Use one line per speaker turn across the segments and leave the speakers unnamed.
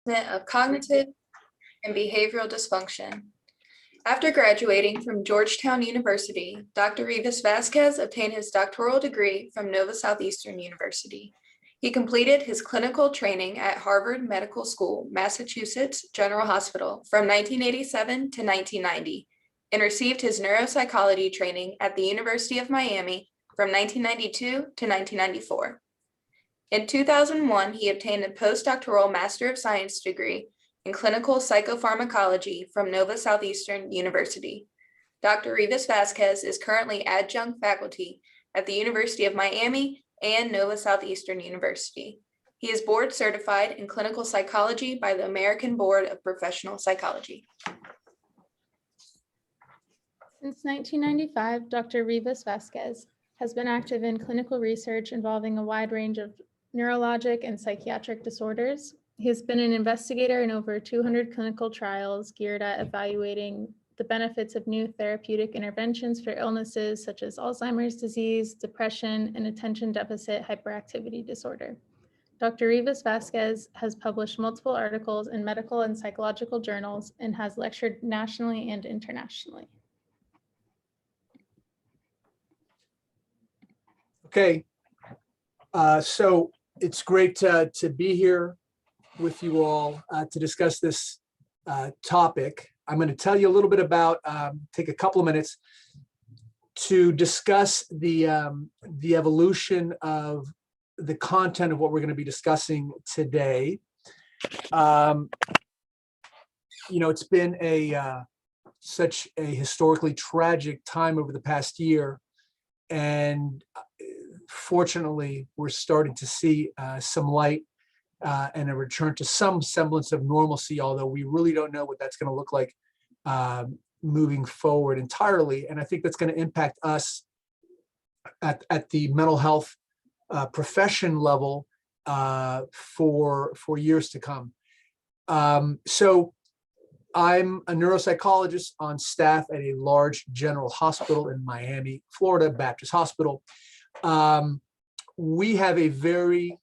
of cognitive and behavioral dysfunction. After graduating from Georgetown University, Dr. Rivas-Vazquez obtained his doctoral degree from Nova Southeastern University. He completed his clinical training at Harvard Medical School, Massachusetts General Hospital from 1987 to 1990, and received his neuropsychology training at the University of Miami from 1992 to 1994. In 2001, he obtained a postdoctoral Master of Science degree in clinical psychopharmacology from Nova Southeastern University. Dr. Rivas-Vazquez is currently adjunct faculty at the University of Miami and Nova Southeastern University. He is board certified in clinical psychology by the American Board of Professional Psychology.
Since 1995, Dr. Rivas-Vazquez has been active in clinical research involving a wide range of neurologic and psychiatric disorders. He has been an investigator in over 200 clinical trials geared at evaluating the benefits of new therapeutic interventions for illnesses such as Alzheimer's disease, depression, and attention deficit hyperactivity disorder. Dr. Rivas-Vazquez has published multiple articles in medical and psychological journals and has lectured nationally and internationally.
Okay, so it's great to be here with you all to discuss this topic. I'm going to tell you a little bit about, take a couple of minutes to discuss the evolution of the content of what we're going to be discussing today. You know, it's been such a historically tragic time over the past year, and fortunately, we're starting to see some light and a return to some semblance of normalcy, although we really don't know what that's going to look like moving forward entirely. And I think that's going to impact us at the mental health profession level for years to come. So I'm a neuropsychologist on staff at a large general hospital in Miami, Florida, Baptist Hospital. We have a very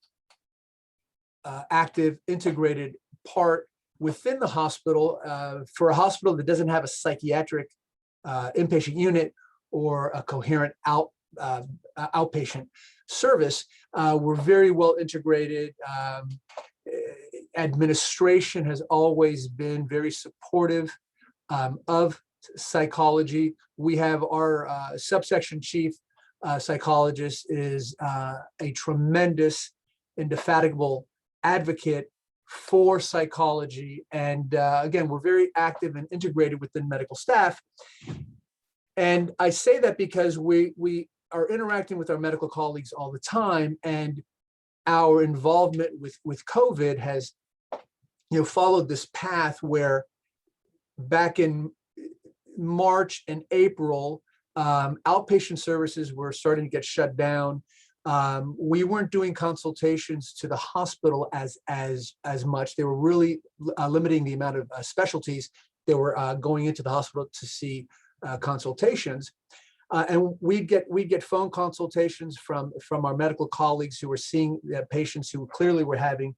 active, integrated part within the hospital. For a hospital that doesn't have a psychiatric inpatient unit or a coherent outpatient service, we're very well integrated. Administration has always been very supportive of psychology. We have our subsection chief psychologist is a tremendous, indefatigable advocate for psychology. And again, we're very active and integrated within medical staff. And I say that because we are interacting with our medical colleagues all the time, and our involvement with COVID has, you know, followed this path where back in March and April, outpatient services were starting to get shut down. We weren't doing consultations to the hospital as much. They were really limiting the amount of specialties that were going into the hospital to see consultations. And we'd get phone consultations from our medical colleagues who were seeing patients who clearly were having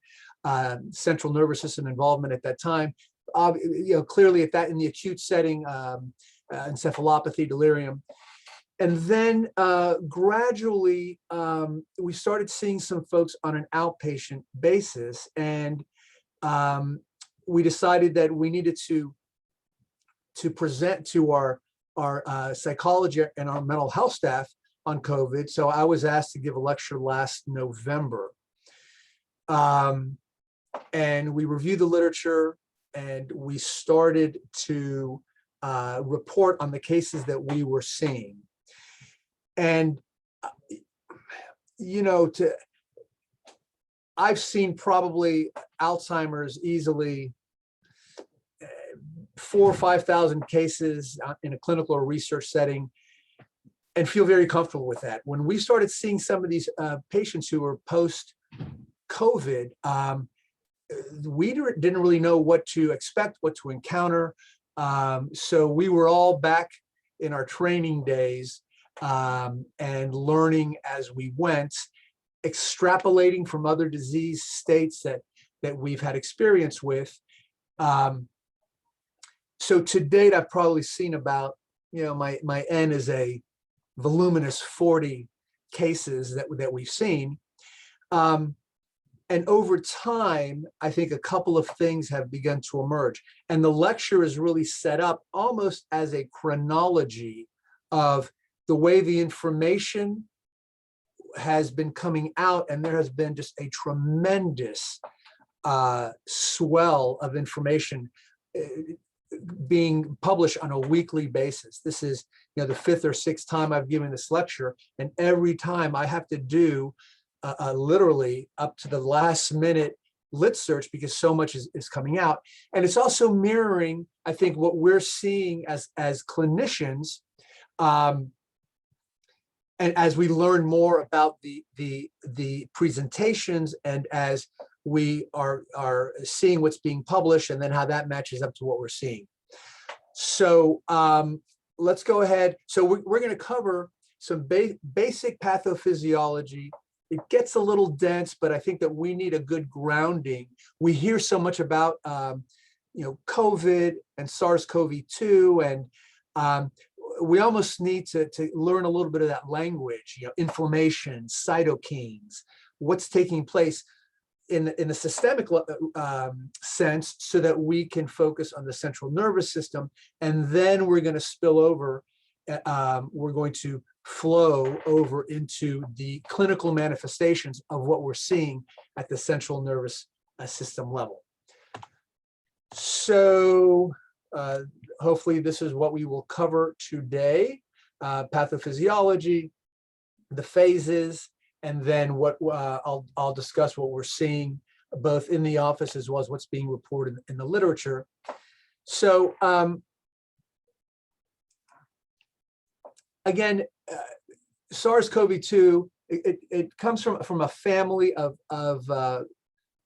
central nervous system involvement at that time. You know, clearly in the acute setting, encephalopathy, delirium. And then gradually, we started seeing some folks on an outpatient basis, and we decided that we needed to present to our psychology and our mental health staff on COVID. So I was asked to give a lecture last November, and we reviewed the literature, and we started to report on the cases that we were seeing. And, you know, I've seen probably Alzheimer's easily 4,000 or 5,000 cases in a clinical or research setting, and feel very comfortable with that. When we started seeing some of these patients who were post-COVID, we didn't really know what to expect, what to encounter. So we were all back in our training days and learning as we went, extrapolating from other disease states that that we've had experience with. So to date, I've probably seen about, my N is a voluminous 40 cases that we've seen. And over time, I think a couple of things have begun to emerge. And the lecture is really set up almost as a chronology of the way the information has been coming out, and there has been just a tremendous swell of information being published on a weekly basis. This is, the fifth or sixth time I've given this lecture, and every time I have to do literally up to the last minute lit search because so much is coming out. And it's also mirroring, I think, what we're seeing as clinicians. And as we learn more about the presentations, and as we are seeing what's being published, and then how that matches up to what we're seeing. So let's go ahead. So we're going to cover some basic pathophysiology. It gets a little dense, but I think that we need a good grounding. We hear so much about COVID and SARS-CoV-2, and we almost need to learn a little bit of that language, inflammation, cytokines, what's taking place in the systemic sense, so that we can focus on the central nervous system. And then we're going to spill over, we're going to flow over into the clinical manifestations of what we're seeing at the central nervous system level. So hopefully this is what we will cover today: pathophysiology, the phases, and then what I'll discuss what we're seeing both in the office as well as what's being reported in the literature. So again, SARS-CoV-2, it comes from a family of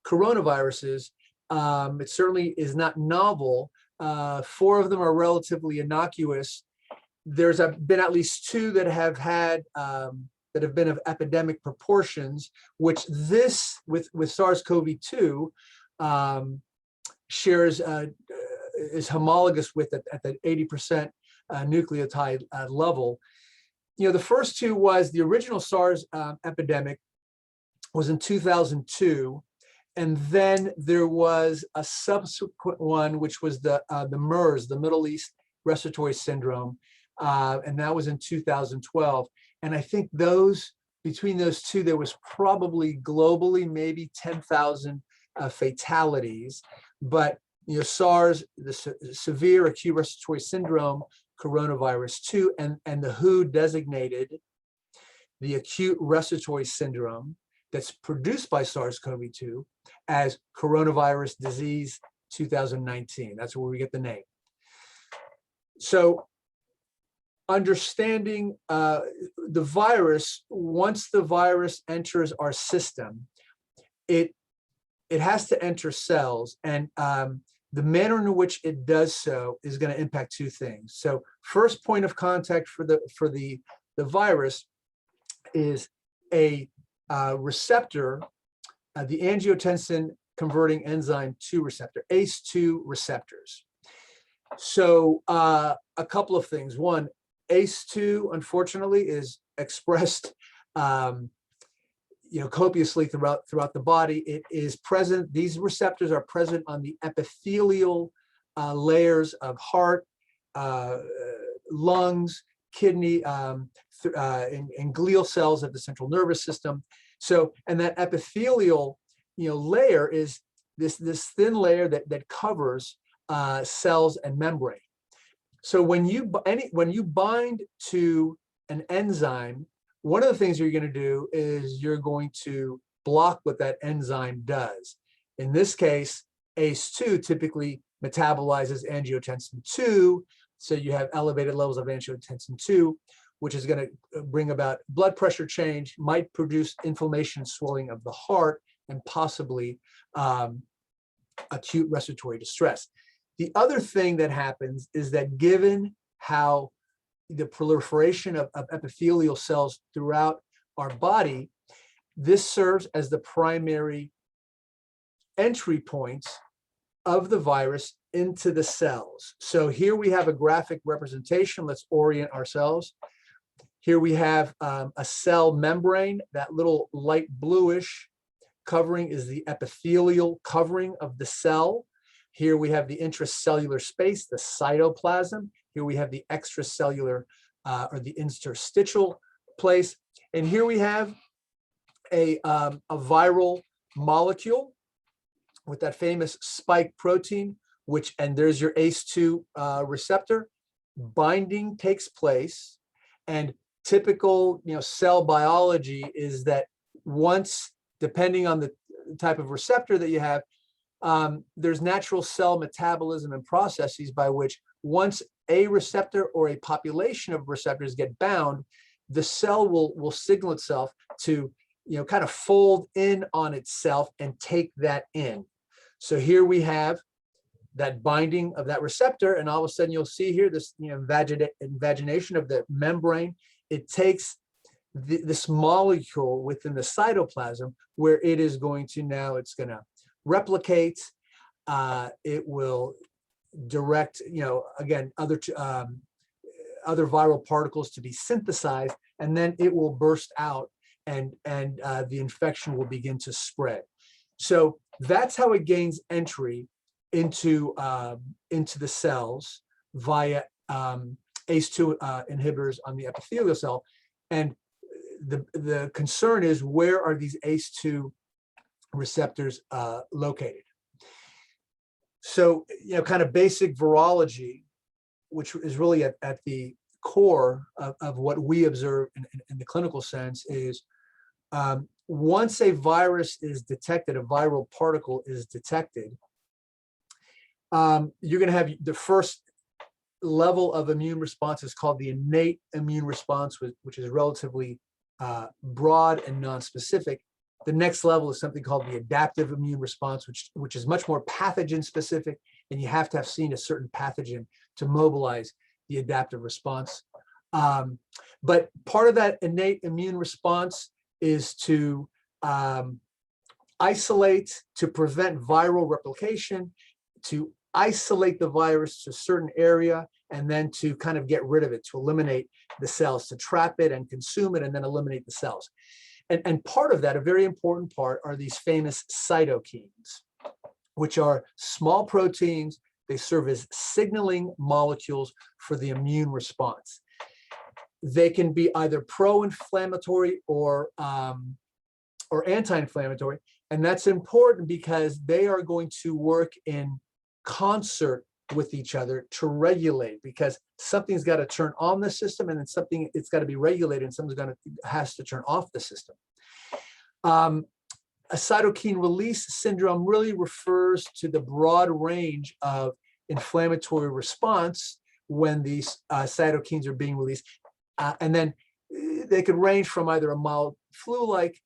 coronaviruses. It certainly is not novel. 4 of them are relatively innocuous. There's been at least 2 that have had that have been of epidemic proportions, which this with SARS-CoV-2 shares is homologous with at the 80% nucleotide level. The first 2 was the original SARS epidemic was in 2002. And then there was a subsequent one, which was the MERS, the Middle East Respiratory Syndrome, and that was in 2012. And I think between those 2, there was probably globally maybe 10,000 fatalities. But SARS, the severe acute respiratory syndrome, coronavirus 2, and the WHO designated the acute respiratory syndrome that's produced by SARS-CoV-2 as coronavirus disease 2019. That's where we get the name. So understanding the virus, once the virus enters our system, it has to enter cells, and the manner in which it does so is going to impact 2 things. So first point of contact for the virus is a receptor, the angiotensin converting enzyme 2 receptor, ACE2 receptors. So a couple of things. One, ACE2 unfortunately is expressed copiously throughout the body. It is present, these receptors are present on the epithelial layers of heart, lungs, kidney, and glial cells of the central nervous system. So, and that epithelial layer is this thin layer that covers cells and membrane. So when you bind to an enzyme, one of the things you're going to do is you're going to block what that enzyme does. In this case, ACE2 typically metabolizes angiotensin 2, so you have elevated levels of angiotensin 2, which is going to bring about blood pressure change, might produce inflammation and swelling of the heart, and possibly acute respiratory distress. The other thing that happens is that given how the proliferation of epithelial cells throughout our body, this serves as the primary entry points of the virus into the cells. So here we have a graphic representation. Let's orient ourselves. Here we have a cell membrane. That little light bluish covering is the epithelial covering of the cell. Here we have the intracellular space, the cytoplasm. Here we have the extracellular or the interstitial place. And here we have a viral molecule with that famous spike protein, and there's your ACE2 receptor. Binding takes place, and typical cell biology is that once, depending on the type of receptor that you have, there's natural cell metabolism and processes by which once a receptor or a population of receptors get bound, the cell will signal itself to kind of fold in on itself and take that in. So here we have that binding of that receptor, and all of a sudden you'll see here this invagination of the membrane. It takes this molecule within the cytoplasm where it is going to it's going to replicate. It will direct, again, other viral particles to be synthesized, and then it will burst out, and the infection will begin to spread. So that's how it gains entry into the cells via ACE2 inhibitors on the epithelial cell. And the concern is, where are these ACE2 receptors located? So, kind of basic virology, which is really at the core of what we observe in the clinical sense, is once a virus is detected, a viral particle is detected, you're going to have the first level of immune response is called the innate immune response, which is relatively broad and non-specific. The next level is something called the adaptive immune response, which is much more pathogen specific, and you have to have seen a certain pathogen to mobilize the adaptive response. But part of that innate immune response is to isolate, to prevent viral replication, to isolate the virus to a certain area, and then to kind of get rid of it, to eliminate the cells, to trap it and consume it, and then eliminate the cells. And part of that, a very important part, are these famous cytokines, which are small proteins. They serve as signaling molecules for the immune response. They can be either pro-inflammatory or anti-inflammatory, and that's important because they are going to work in concert with each other to regulate, because something's got to turn on the system, and then it's got to be regulated, and something's has to turn off the system. A cytokine release syndrome really refers to the broad range of inflammatory response when these cytokines are being released, and then they could range from either a mild flu-like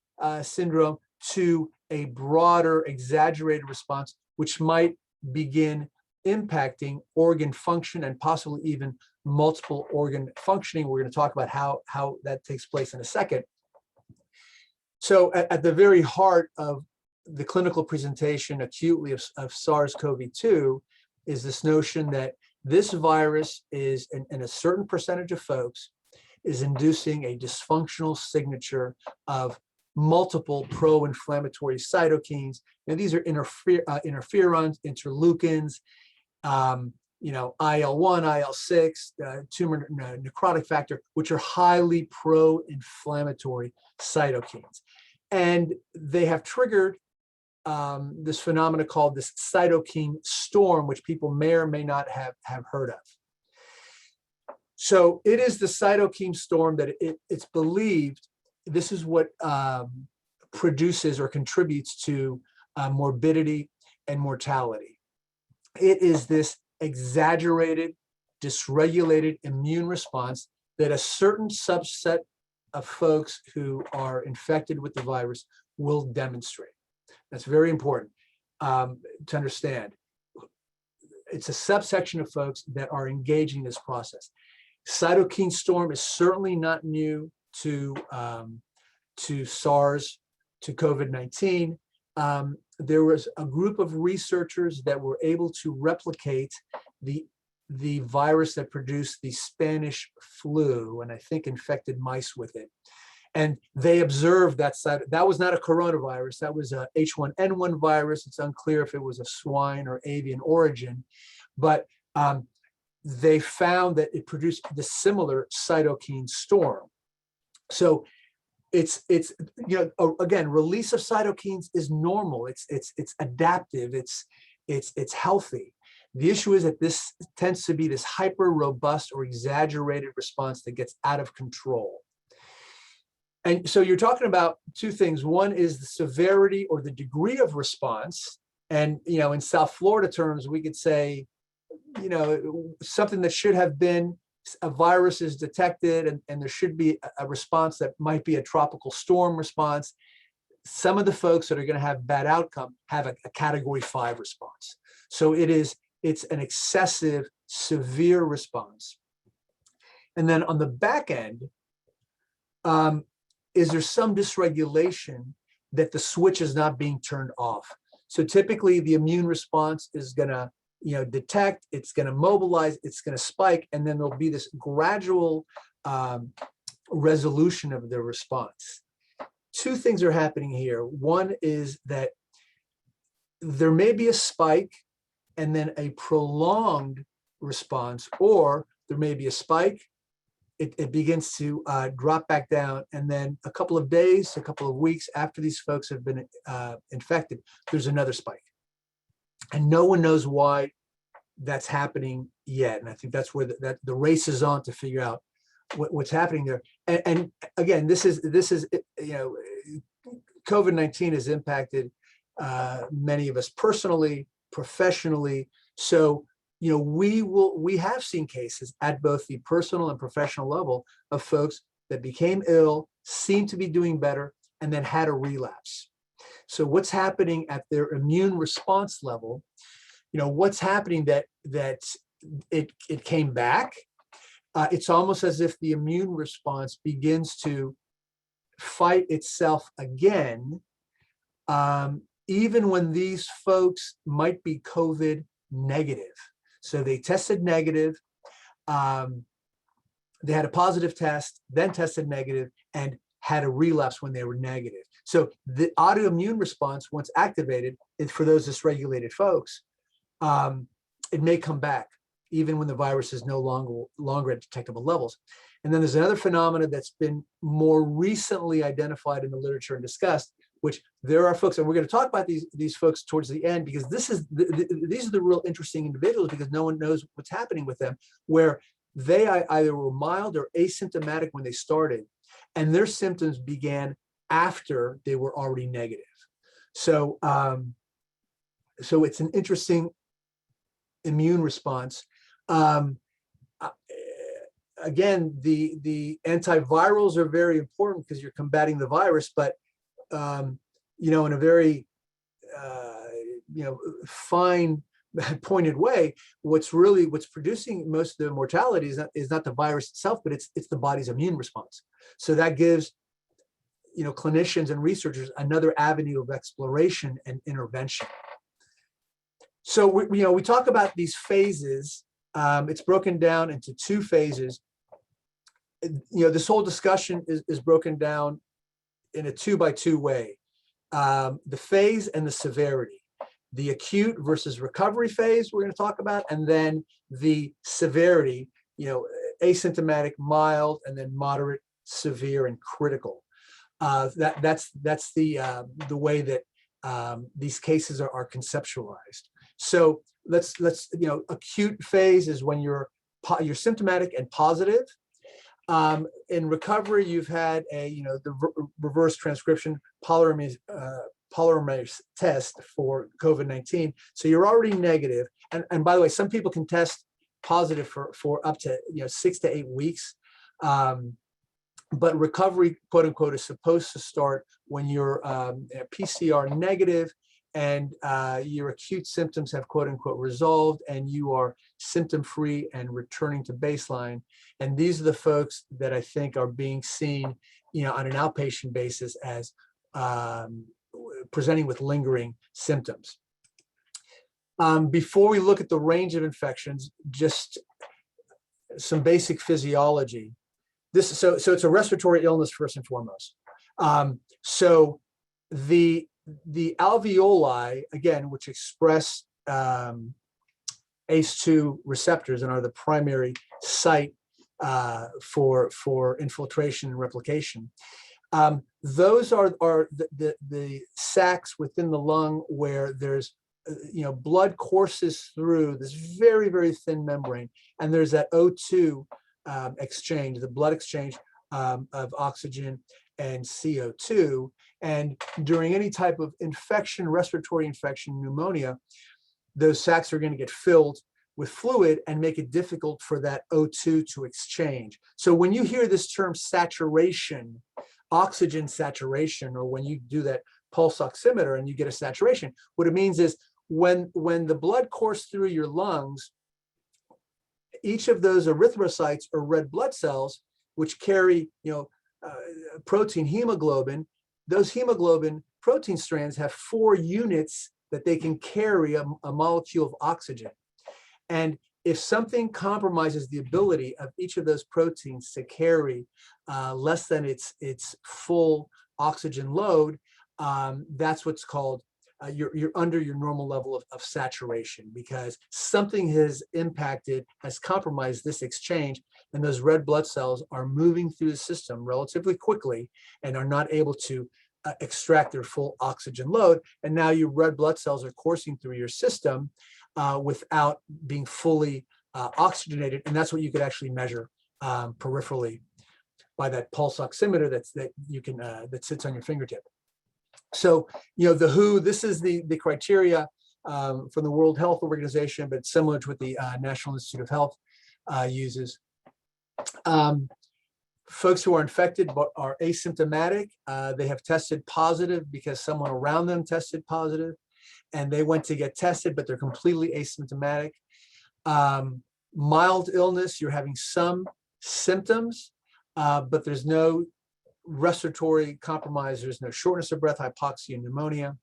syndrome to a broader, exaggerated response, which might begin impacting organ function and possibly even multiple organ functioning. We're going to talk about how that takes place in a second. So at the very heart of the clinical presentation acutely of SARS-CoV-2 is this notion that this virus is, in a certain percentage of folks, is inducing a dysfunctional signature of multiple pro-inflammatory cytokines. And these are interferons, interleukins, IL-1, IL-6, tumor necrotic factor, which are highly pro-inflammatory cytokines. And they have triggered this phenomena called this cytokine storm, which people may or may not have heard of. So it is the cytokine storm that it's believed this is what produces or contributes to morbidity and mortality. It is this exaggerated, dysregulated immune response that a certain subset of folks who are infected with the virus will demonstrate. That's very important to understand. It's a subsection of folks that are engaging this process. Cytokine storm is certainly not new to SARS, to COVID-19. there was a group of researchers that were able to replicate the virus that produced the Spanish flu, and I think infected mice with it. And they observed that side. That was not a coronavirus. That was a H1N1 virus. It's unclear if it was a swine or avian origin, but they found that it produced the similar cytokine storm. So it's again, release of cytokines is normal. It's adaptive. It's healthy. The issue is that this tends to be this hyper robust or exaggerated response that gets out of control. And so you're talking about two things. One is the severity or the degree of response. And, in South Florida terms, we could say, something that should have been a virus is detected and there should be a response that might be a tropical storm response. Some of the folks that are going to have bad outcome have a category 5 response. So it's an excessive, severe response. And then on the back end, is there some dysregulation that the switch is not being turned off? So typically the immune response is going to detect, it's going to mobilize, it's going to spike, and then there'll be this gradual resolution of the response. Two things are happening here. One is that there may be a spike and then a prolonged response, or there may be a spike, it begins to drop back down, and then a couple of days, a couple of weeks after these folks have been infected, there's another spike. And no one knows why that's happening yet. And I think that's where the race is on to figure out what's happening there. And again, this is COVID-19 has impacted many of us personally, professionally. So we have seen cases at both the personal and professional level of folks that became ill, seemed to be doing better, and then had a relapse. So what's happening at their immune response level? What's happening that it came back? It's almost as if the immune response begins to fight itself again, even when these folks might be COVID negative. So they tested negative, they had a positive test, then tested negative, and had a relapse when they were negative. So the autoimmune response, once activated, is for those dysregulated folks, it may come back even when the virus is no longer at detectable levels. And then there's another phenomenon that's been more recently identified in the literature and discussed, which there are folks, and we're going to talk about these folks towards the end, because these are the real interesting individuals, because no one knows what's happening with them, where they either were mild or asymptomatic when they started, and their symptoms began after they were already negative. So, so it's an interesting immune response. Again, the antivirals are very important because you're combating the virus, but in a very fine pointed way, what's producing most of the mortality is not the virus itself, but it's the body's immune response. So that gives clinicians and researchers another avenue of exploration and intervention. So we talk about these phases. It's broken down into 2 phases. This whole discussion is broken down in a 2-by-2 way. The phase and the severity. The acute versus recovery phase we're going to talk about, and then the severity, asymptomatic, mild, and then moderate, severe, and critical. That's the way that these cases are conceptualized. So let's acute phase is when you're symptomatic and positive. In recovery, you've had the reverse transcription polymerase test for COVID-19. So you're already negative. And by the way, some people can test positive for up to 6 to 8 weeks. But recovery, quote unquote, is supposed to start when you're PCR negative and your acute symptoms have, quote unquote, resolved and you are symptom free and returning to baseline. And these are the folks that I think are being seen, on an outpatient basis as presenting with lingering symptoms. Before we look at the range of infections, just some basic physiology. So it's a respiratory illness first and foremost. So the alveoli, again, which express ACE2 receptors and are the primary site for infiltration and replication. Those are the sacs within the lung where there's blood courses through this very, very thin membrane, and there's that O2 exchange, the blood exchange of oxygen and CO2. And during any type of infection, respiratory infection, pneumonia, those sacs are going to get filled with fluid and make it difficult for that O2 to exchange. So when you hear this term saturation, oxygen saturation, or when you do that pulse oximeter and you get a saturation, what it means is when the blood courses through your lungs, each of those erythrocytes or red blood cells, which carry protein hemoglobin, those hemoglobin protein strands have 4 units that they can carry a molecule of oxygen. And if something compromises the ability of each of those proteins to carry less than its full oxygen load, that's what's called you're under your normal level of saturation, because something has compromised this exchange, and those red blood cells are moving through the system relatively quickly and are not able to extract their full oxygen load. And now your red blood cells are coursing through your system without being fully oxygenated. And that's what you could actually measure peripherally by that pulse oximeter that sits on your fingertip. So, the WHO, this is the criteria from the World Health Organization, but similar to what the National Institute of Health uses. Folks who are infected but are asymptomatic, they have tested positive because someone around them tested positive, and they went to get tested, but they're completely asymptomatic. Mild illness, you're having some symptoms, but there's no respiratory compromise, there's no shortness of breath, hypoxia, pneumonia.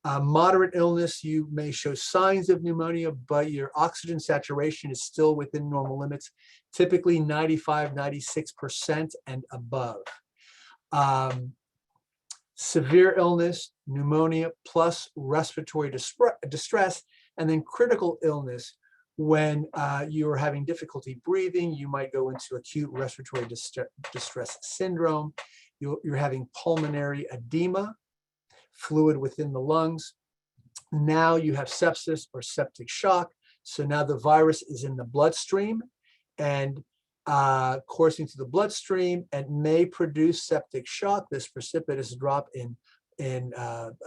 Moderate illness, you may show signs of pneumonia, but your oxygen saturation is still within normal limits, typically 95, 96% and above. Severe illness, pneumonia plus respiratory distress, and then critical illness. When you're having difficulty breathing, you might go into acute respiratory distress syndrome. You're having pulmonary edema, fluid within the lungs. Now you have sepsis or septic shock. So now the virus is in the bloodstream and coursing through the bloodstream and may produce septic shock, this precipitous drop in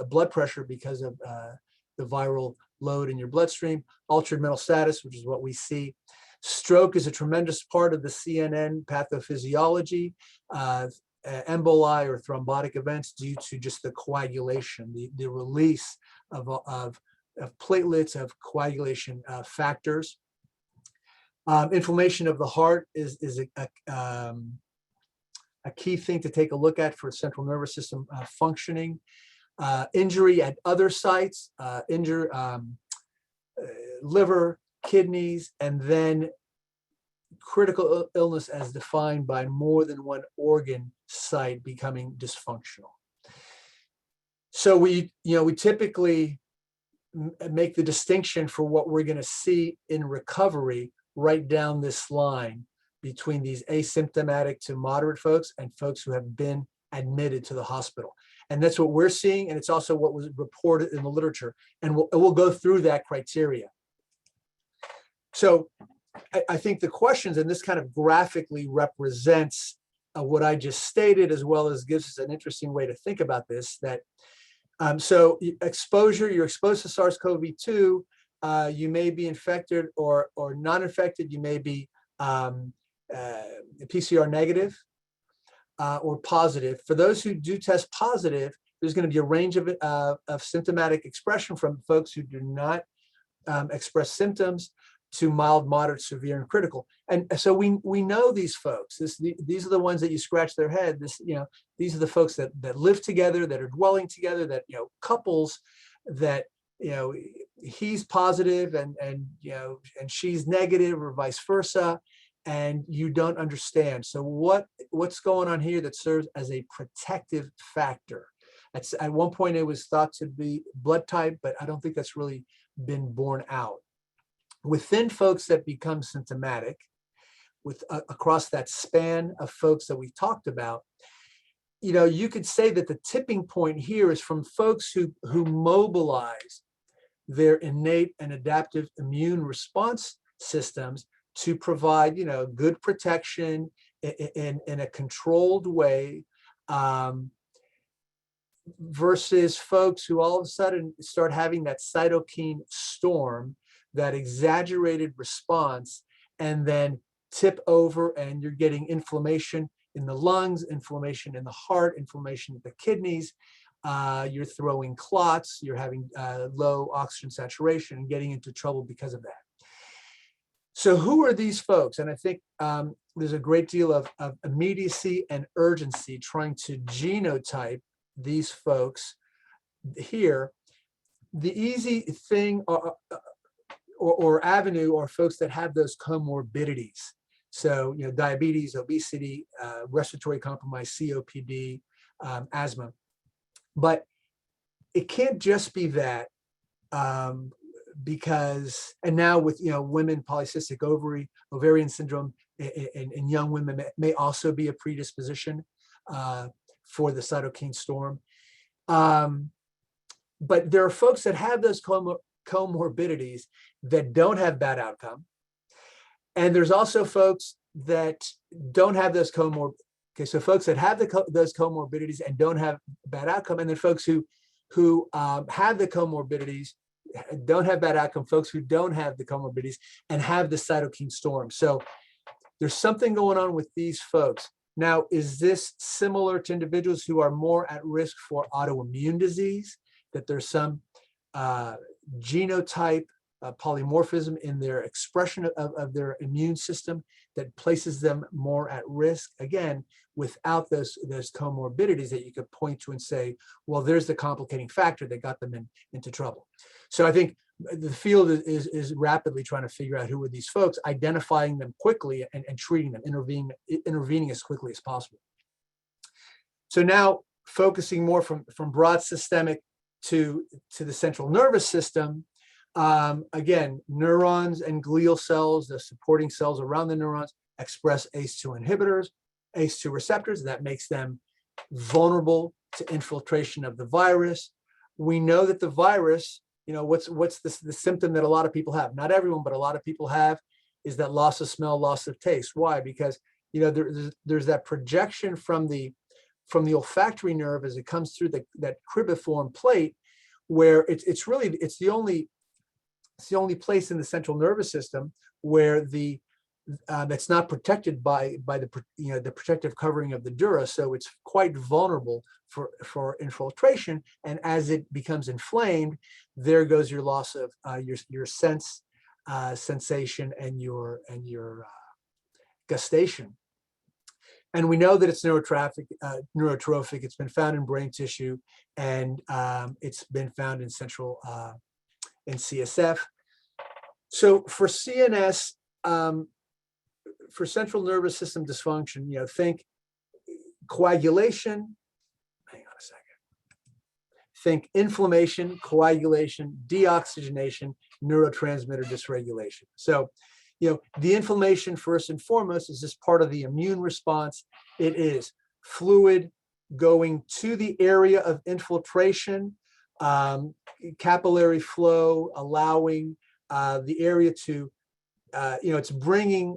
blood pressure because of the viral load in your bloodstream. Altered mental status, which is what we see. Stroke is a tremendous part of the CNN pathophysiology. Emboli or thrombotic events due to just the coagulation, the release of platelets, of coagulation factors. Inflammation of the heart is a key thing to take a look at for central nervous system functioning. Injury at other sites, liver, kidneys, and then critical illness as defined by more than one organ site becoming dysfunctional. So we typically make the distinction for what we're going to see in recovery right down this line between these asymptomatic to moderate folks and folks who have been admitted to the hospital. And that's what we're seeing, and it's also what was reported in the literature. And we'll go through that criteria. So I think the questions, and this kind of graphically represents what I just stated, as well as gives us an interesting way to think about this, that so exposure, you're exposed to SARS-CoV-2, you may be infected or not infected, you may be PCR negative or positive. For those who do test positive, there's going to be a range of symptomatic expression from folks who do not express symptoms to mild, moderate, severe, and critical. And so we know these folks. These are the ones that you scratch their head. These are the folks that live together, that are dwelling together, that, couples that, he's positive and she's negative, or vice versa, and you don't understand. So what's going on here that serves as a protective factor? At one point it was thought to be blood type, but I don't think that's really been borne out. Within folks that become symptomatic, across that span of folks that we talked about, you could say that the tipping point here is from folks who mobilize their innate and adaptive immune response systems to provide, good protection in a controlled way, versus folks who all of a sudden start having that cytokine storm, that exaggerated response, and then tip over and you're getting inflammation in the lungs, inflammation in the heart, inflammation in the kidneys. You're throwing clots, you're having low oxygen saturation and getting into trouble because of that. So who are these folks? And I think there's a great deal of immediacy and urgency trying to genotype these folks here. The easy thing or avenue are folks that have those comorbidities. So, diabetes, obesity, respiratory compromise, COPD, asthma. But it can't just be that, because, and now with, women, polycystic ovarian syndrome in young women may also be a predisposition for the cytokine storm. But there are folks that have those comorbidities that don't have bad outcome. And there's also folks that don't have those Okay, so folks that have those comorbidities and don't have bad outcome, and then folks who have the comorbidities, don't have bad outcome, folks who don't have the comorbidities and have the cytokine storm. So there's something going on with these folks. Now, is this similar to individuals who are more at risk for autoimmune disease, that there's some genotype polymorphism in their expression of their immune system that places them more at risk, again, without those comorbidities that you could point to and say, well, there's the complicating factor that got them into trouble. So I think the field is rapidly trying to figure out who are these folks, identifying them quickly and treating them, intervening as quickly as possible. So now focusing more from broad systemic to the central nervous system, again, neurons and glial cells, the supporting cells around the neurons, express ACE2 inhibitors, ACE2 receptors. That makes them vulnerable to infiltration of the virus. We know that the virus, what's the symptom that a lot of people have? Not everyone, but a lot of people have, is that loss of smell, loss of taste. Why? Because there's that projection from the olfactory nerve as it comes through that cribriform plate, where it's the only place in the central nervous system where it's not protected by the protective covering of the dura, so it's quite vulnerable for infiltration. And as it becomes inflamed, there goes your loss of your sensation and your gustation. And we know that it's neurotrophic. It's been found in brain tissue, and it's been found in central in CSF. So for CNS, for central nervous system dysfunction, think coagulation. Hang on a second. Think inflammation, coagulation, deoxygenation, neurotransmitter dysregulation. So, the inflammation, first and foremost, is just part of the immune response. It is fluid going to the area of infiltration, capillary flow, allowing the area to, it's bringing,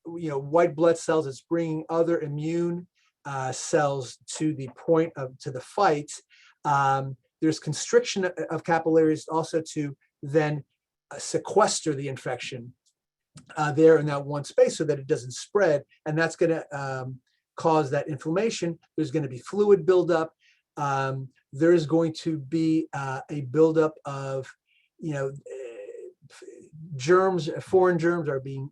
white blood cells, it's bringing other immune cells to the point to the fight. There's constriction of capillaries also to then sequester the infection there in that one space so that it doesn't spread. And that's going to cause that inflammation. There's going to be fluid buildup. There's going to be a buildup of, germs, foreign germs are being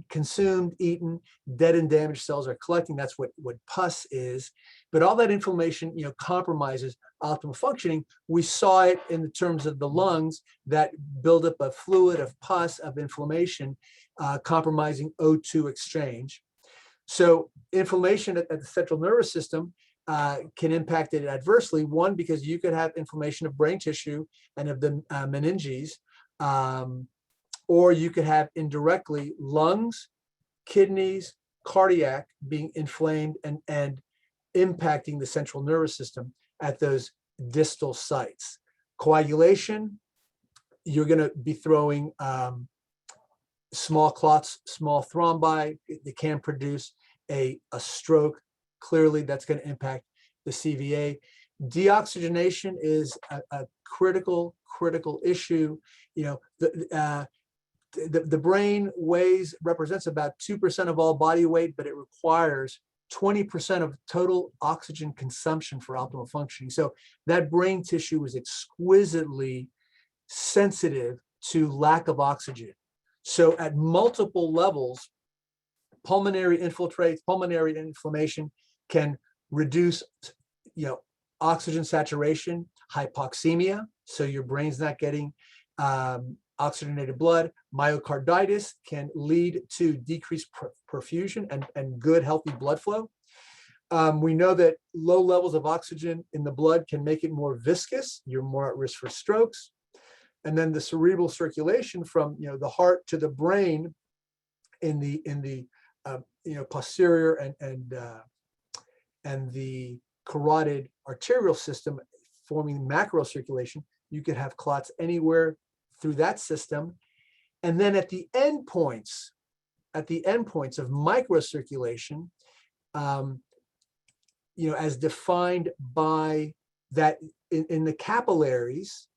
consumed, eaten, dead and damaged cells are collecting. That's what pus is. But all that inflammation, compromises optimal functioning. We saw it in the terms of the lungs, that buildup of fluid, of pus, of inflammation, compromising O2 exchange. So inflammation at the central nervous system can impact it adversely. One, because you could have inflammation of brain tissue and of the meninges, or you could have indirectly lungs, kidneys, cardiac being inflamed and impacting the central nervous system at those distal sites. Coagulation, you're going to be throwing small clots, small thrombi. They can produce a stroke. Clearly, that's going to impact the CVA. Deoxygenation is a critical issue. The brain represents about 2% of all body weight, but it requires 20% of total oxygen consumption for optimal functioning. So that brain tissue is exquisitely sensitive to lack of oxygen. So at multiple levels, pulmonary inflammation can reduce, oxygen saturation, hypoxemia. So your brain's not getting oxygenated blood. Myocarditis can lead to decreased perfusion and good, healthy blood flow. We know that low levels of oxygen in the blood can make it more viscous. You're more at risk for strokes. And then the cerebral circulation from the heart to the brain in the posterior and the carotid arterial system, forming macro circulation. You could have clots anywhere through that system. And then at the end points of microcirculation, as defined by that in the capillaries,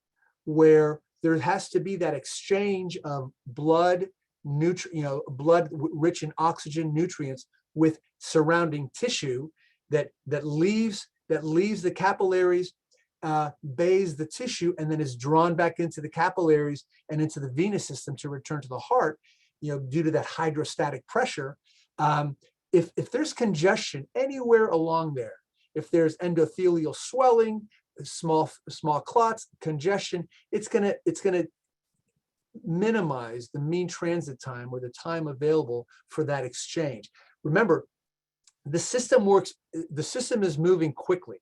where there has to be that exchange of blood rich in oxygen nutrients with surrounding tissue that leaves the capillaries, bathes the tissue, and then is drawn back into the capillaries and into the venous system to return to the heart, due to that hydrostatic pressure. If there's congestion anywhere along there, if there's endothelial swelling, small clots, congestion, it's gonna minimize the mean transit time, or the time available for that exchange. Remember, the system is moving quickly.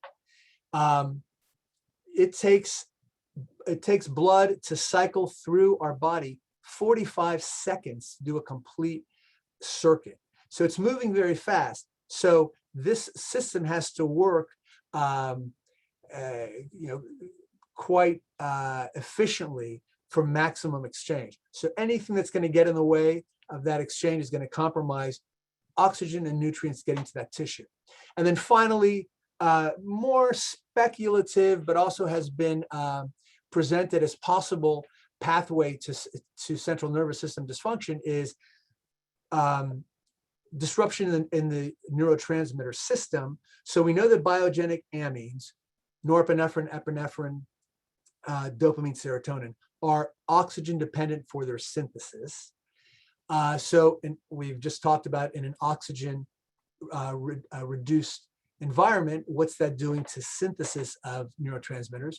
It takes blood to cycle through our body 45 seconds to do a complete circuit. So it's moving very fast. So this system has to work quite efficiently for maximum exchange. So anything that's going to get in the way of that exchange is going to compromise oxygen and nutrients getting to that tissue. And then finally, more speculative, but also has been presented as possible pathway to central nervous system dysfunction is disruption in the neurotransmitter system. So we know that biogenic amines, norepinephrine, epinephrine, dopamine, serotonin, are oxygen dependent for their synthesis. We've just talked about in an oxygen reduced environment, what's that doing to synthesis of neurotransmitters?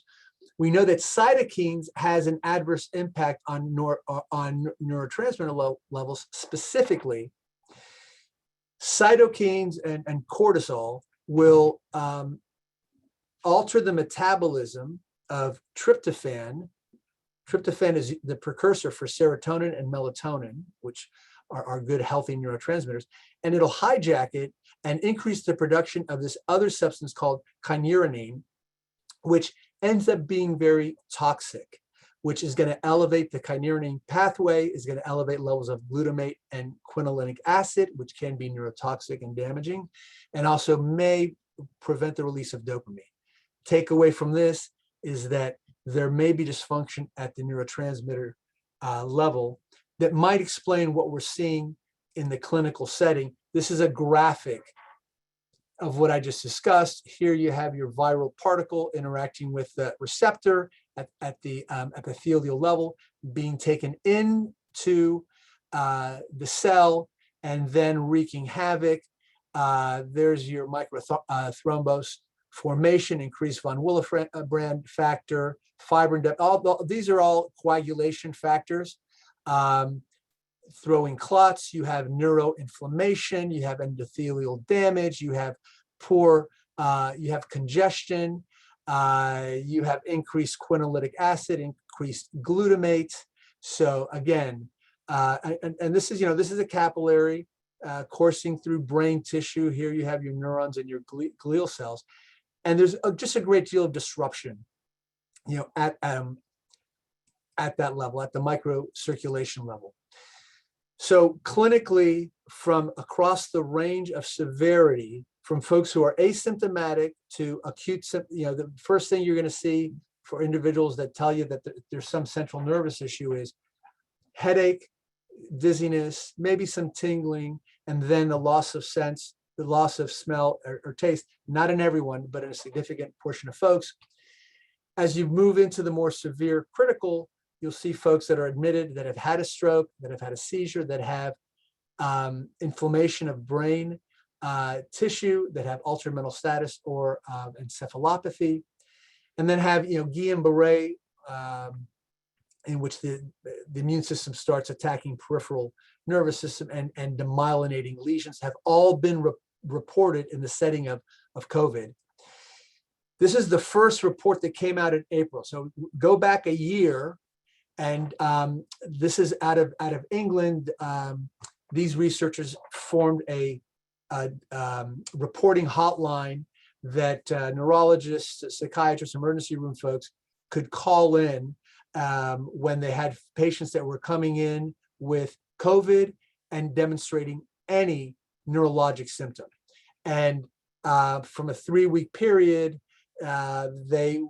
We know that cytokines has an adverse impact on neurotransmitter levels. Specifically, cytokines and cortisol will alter the metabolism of tryptophan. Tryptophan is the precursor for serotonin and melatonin, which are good, healthy neurotransmitters, and it'll hijack it and increase the production of this other substance called kynurenine, which ends up being very toxic, which is going to elevate the kynurenine pathway, is going to elevate levels of glutamate and quinolinic acid, which can be neurotoxic and damaging, and also may prevent the release of dopamine. Takeaway from this is that there may be dysfunction at the neurotransmitter level that might explain what we're seeing in the clinical setting. This is a graphic of what I just discussed. Here you have your viral particle interacting with the receptor at the epithelial level, being taken into to the cell and then wreaking havoc. There's your microthrombose formation, increased von Willebrand factor, fibrin depth. These are all coagulation factors. Throwing clots, you have neuroinflammation, you have endothelial damage, you have you have congestion, you have increased quinolytic acid, increased glutamate. So again, and this is, this is a capillary coursing through brain tissue. Here you have your neurons and your glial cells, and there's just a great deal of disruption, at that level, at the microcirculation level. So clinically, from across the range of severity, from folks who are asymptomatic to acute, the first thing you're going to see for individuals that tell you that there's some central nervous issue is headache, dizziness, maybe some tingling, and then the loss of sense, the loss of smell or taste, not in everyone, but in a significant portion of folks. As you move into the more severe critical, you'll see folks that are admitted that have had a stroke, that have had a seizure, that have inflammation of brain tissue, that have altered mental status or encephalopathy, and then have Guillain-Barré, in which the immune system starts attacking peripheral nervous system, and demyelinating lesions have all been reported in the setting of COVID. This is the first report that came out in April. So go back a year, and this is out of England. These researchers formed a reporting hotline that neurologists, psychiatrists, emergency room folks could call in when they had patients that were coming in with COVID and demonstrating any neurologic symptom. And from a 3-week period, they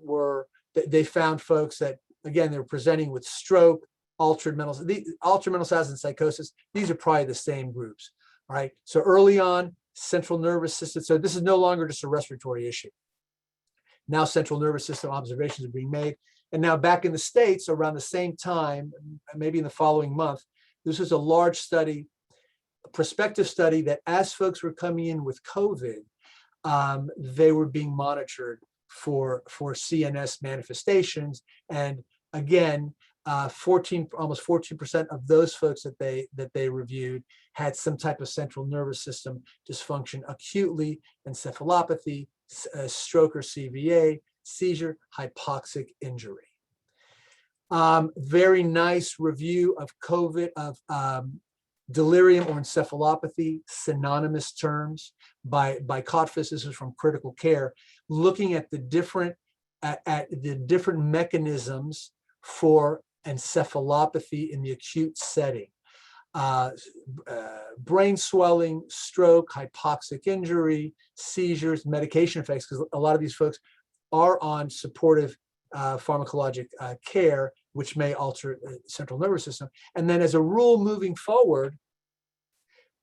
found folks that, again, they were presenting with stroke, altered mental status, and psychosis. These are probably the same groups, right? So early on, central nervous system. So this is no longer just a respiratory issue. Now central nervous system observations are being made. And now back in the States, around the same time, maybe in the following month, this was a large study, a prospective study, that as folks were coming in with COVID, they were being monitored for CNS manifestations. And again, almost 14% of those folks that they reviewed had some type of central nervous system dysfunction acutely, encephalopathy, stroke or CVA, seizure, hypoxic injury. Very nice review of COVID, of delirium or encephalopathy, synonymous terms by Kotfis. This is from critical care, looking at the different mechanisms for encephalopathy in the acute setting. Brain swelling, stroke, hypoxic injury, seizures, medication effects, because a lot of these folks are on supportive pharmacologic care, which may alter the central nervous system. And then as a rule moving forward,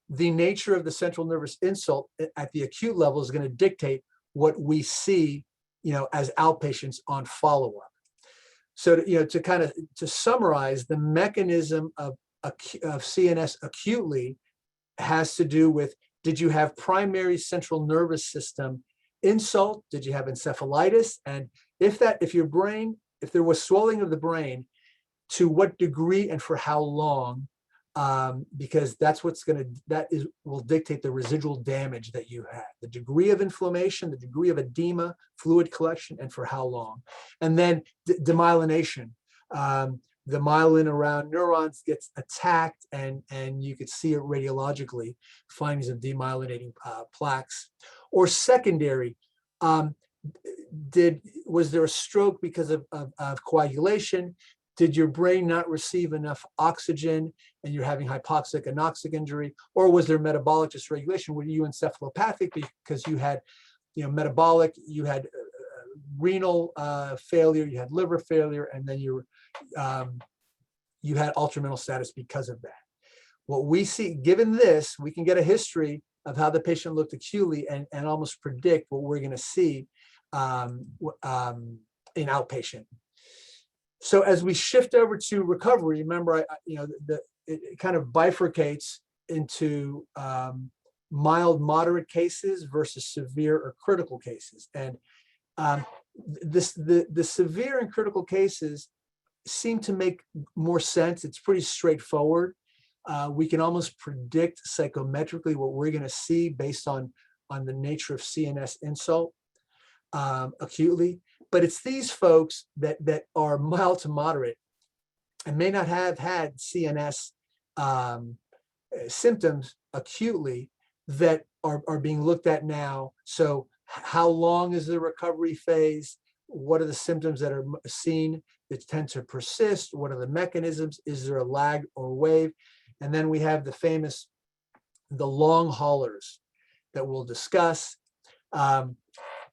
the nature of the central nervous insult at the acute level is going to dictate what we see, as outpatients on follow-up. So, to summarize, the mechanism of CNS acutely has to do with, did you have primary central nervous system insult? Did you have encephalitis? And if there was swelling of the brain, to what degree and for how long? Because that's will dictate the residual damage that you had, the degree of inflammation, the degree of edema, fluid collection, and for how long. And then demyelination. The myelin around neurons gets attacked, and you could see it radiologically, findings of demyelinating plaques. Or secondary, was there a stroke because of coagulation? Did your brain not receive enough oxygen and you're having hypoxic anoxic injury? Or was there metabolic dysregulation? Were you encephalopathic because you had metabolic, you had renal failure, you had liver failure, and then you had altered mental status because of that? What we see, given this, we can get a history of how the patient looked acutely and almost predict what we're going to see in outpatient. So as we shift over to recovery, remember, it kind of bifurcates into mild, moderate cases versus severe or critical cases. And the severe and critical cases seem to make more sense. It's pretty straightforward. We can almost predict psychometrically what we're going to see based on the nature of CNS insult acutely. But it's these folks that are mild to moderate and may not have had CNS symptoms acutely that are being looked at now. So how long is the recovery phase? What are the symptoms that are seen that tend to persist? What are the mechanisms? Is there a lag or wave? And then we have the long haulers that we'll discuss.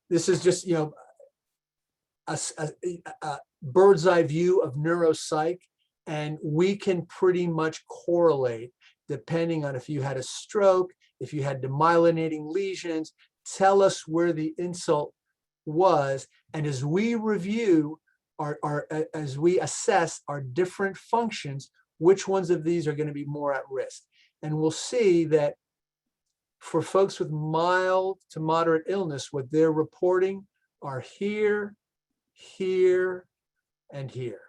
This is just, a bird's eye view of neuropsych, and we can pretty much correlate depending on if you had a stroke, if you had demyelinating lesions, tell us where the insult was. And as we review as we assess our different functions, which ones of these are going to be more at risk. And we'll see that for folks with mild to moderate illness, what they're reporting are here, here, and here.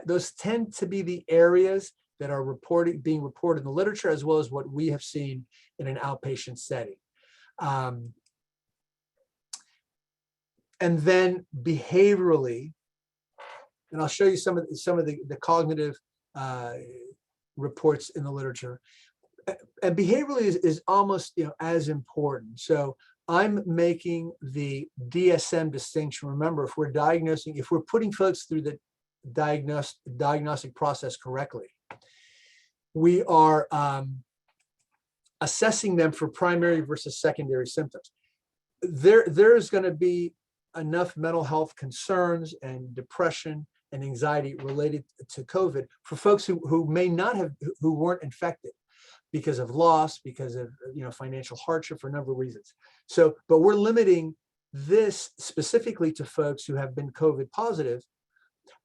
Those tend to be the areas that are being reported in the literature, as well as what we have seen in an outpatient setting. And then behaviorally, and I'll show you some of the cognitive reports in the literature. And behaviorally is almost as important. So I'm making the DSM distinction. Remember, if we're putting folks through the diagnostic process correctly, we are assessing them for primary versus secondary symptoms. There's going to be enough mental health concerns and depression and anxiety related to COVID for folks who may not have, who weren't infected because of loss, because of financial hardship, for a number of reasons. So, but we're limiting this specifically to folks who have been COVID positive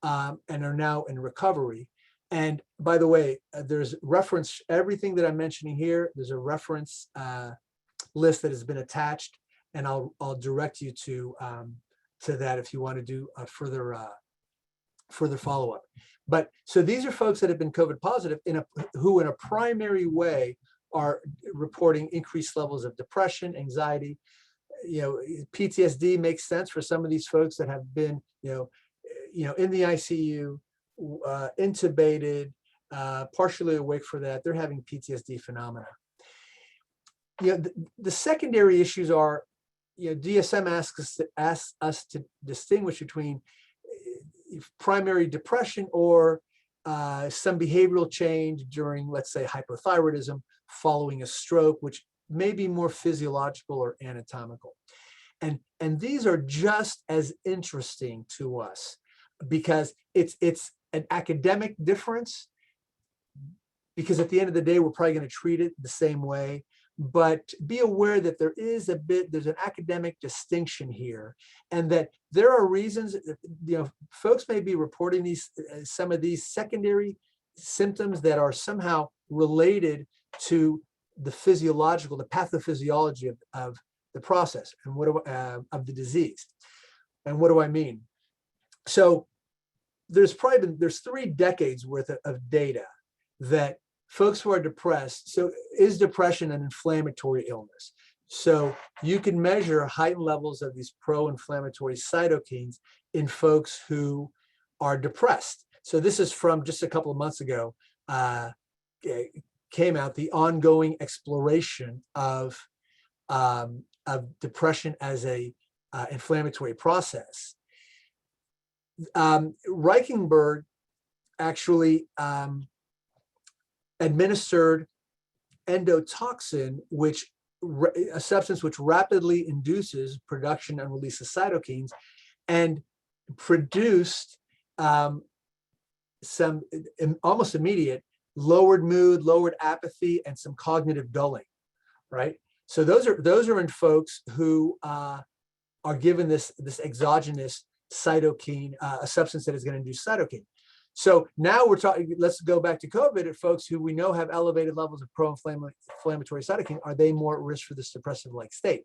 and are now in recovery. And by the way, there's reference, everything that I'm mentioning here, there's a reference list that has been attached, and I'll direct you to that if you want to do a further follow-up. But so these are folks that have been COVID positive who in a primary way are reporting increased levels of depression, anxiety. PTSD makes sense for some of these folks that have been, in the ICU, intubated, partially awake for that. They're having PTSD phenomena. The secondary issues are, DSM asks us to distinguish between primary depression or some behavioral change during, let's say, hypothyroidism following a stroke, which may be more physiological or anatomical. And these are just as interesting to us because it's an academic difference, because at the end of the day, we're probably going to treat it the same way. But be aware that there's an academic distinction here, and that there are reasons, folks may be reporting some of these secondary symptoms that are somehow related to the pathophysiology of the process and of the disease. And what do I mean? So there's 3 decades worth of data that folks who are depressed, so is depression an inflammatory illness? So you can measure heightened levels of these pro-inflammatory cytokines in folks who are depressed. So this is from just a couple of months ago, came out, the ongoing exploration of depression as a inflammatory process. Reichenberg actually administered endotoxin, a substance which rapidly induces production and release of cytokines, and produced some almost immediate lowered mood, lowered apathy, and some cognitive dulling, right? So those are in folks who are given this exogenous cytokine, a substance that is going to induce cytokine. So now we're talking, let's go back to COVID at folks who we know have elevated levels of pro-inflammatory cytokine. Are they more at risk for this depressive-like state?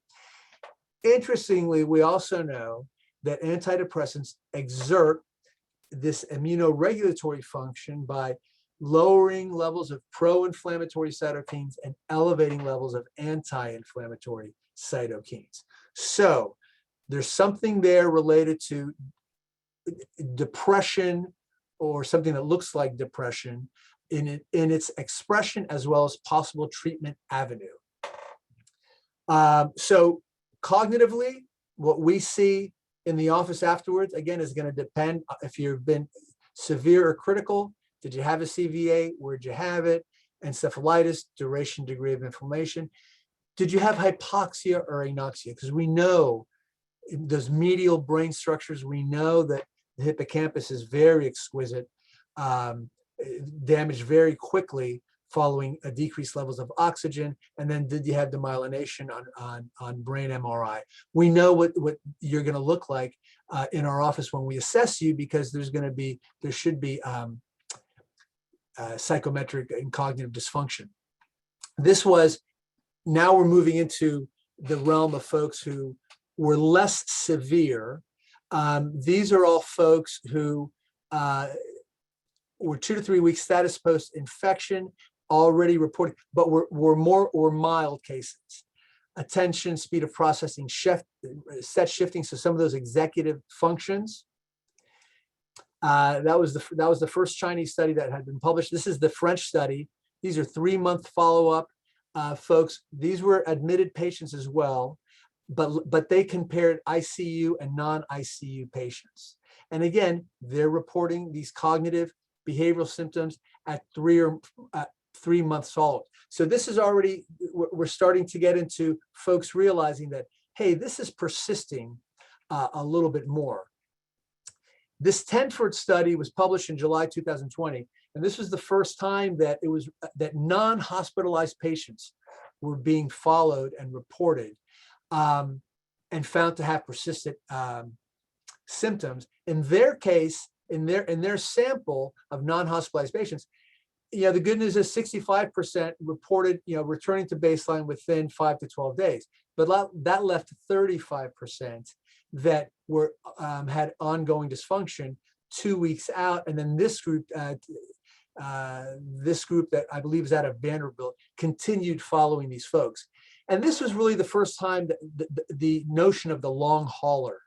Interestingly, we also know that antidepressants exert this immunoregulatory function by lowering levels of pro-inflammatory cytokines and elevating levels of anti-inflammatory cytokines. So there's something there related to depression, or something that looks like depression in its expression, as well as possible treatment avenue. So cognitively, what we see in the office afterwards, again, is going to depend if you've been severe or critical. Did you have a CVA? Where'd you have it? Encephalitis, duration, degree of inflammation. Did you have hypoxia or anoxia? Because we know those medial brain structures, we know that the hippocampus is very exquisite, damaged very quickly following a decreased levels of oxygen. And then did you have demyelination on brain MRI? We know what you're going to look like in our office when we assess you, because there should be psychometric and cognitive dysfunction. Now we're moving into the realm of folks who were less severe. These are all folks who were 2 to 3 weeks status post-infection, already reported, but were mild cases. Attention, speed of processing, set shifting, so some of those executive functions. That was the first Chinese study that had been published. This is the French study. These are 3-month follow-up folks. These were admitted patients as well, but they compared ICU and non-ICU patients. And again, they're reporting these cognitive behavioral symptoms at 3 months follow-up. So this is already, we're starting to get into folks realizing that, hey, this is persisting a little bit more. This Tenford study was published in July 2020, and this was the first time that that non-hospitalized patients were being followed and reported and found to have persistent symptoms. In their case, in their sample of non-hospitalized patients, the good news is 65% reported, returning to baseline within 5 to 12 days. But that left 35% that had ongoing dysfunction 2 weeks out. And then this group that I believe is out of Vanderbilt continued following these folks. And this was really the first time that the notion of the long hauler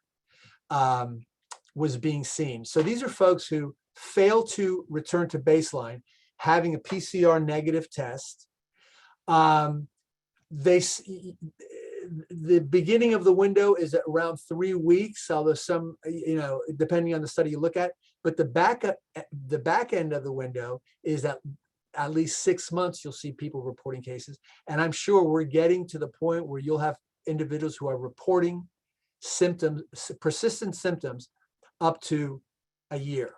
was being seen. So these are folks who fail to return to baseline, having a PCR negative test. The beginning of the window is at around 3 weeks, although some, depending on the study you look at, but the back end of the window is at least 6 months. You'll see people reporting cases. And I'm sure we're getting to the point where you'll have individuals who are reporting symptoms, persistent symptoms, up to a year.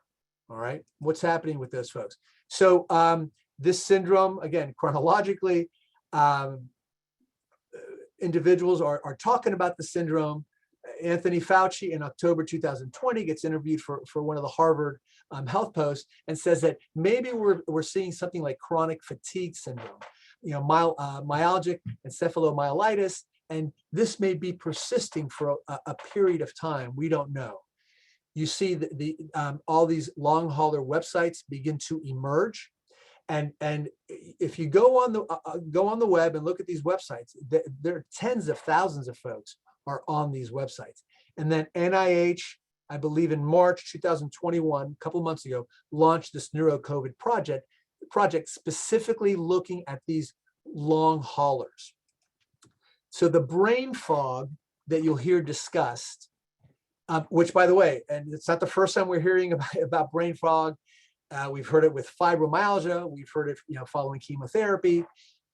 All right, what's happening with those folks? So this syndrome, again, chronologically, individuals are talking about the syndrome. Anthony Fauci in October 2020 gets interviewed for one of the Harvard Health Posts and says that maybe we're seeing something like chronic fatigue syndrome, myalgic encephalomyelitis, and this may be persisting for a period of time. We don't know. You see all these long hauler websites begin to emerge, and if you go on the web and look at these websites, there are tens of thousands of folks are on these websites. And then NIH, I believe in March 2021, a couple of months ago, launched this NeuroCOVID project specifically looking at these long haulers. So the brain fog that you'll hear discussed, which, by the way, and it's not the first time we're hearing about brain fog. We've heard it with fibromyalgia. We've heard it, following chemotherapy.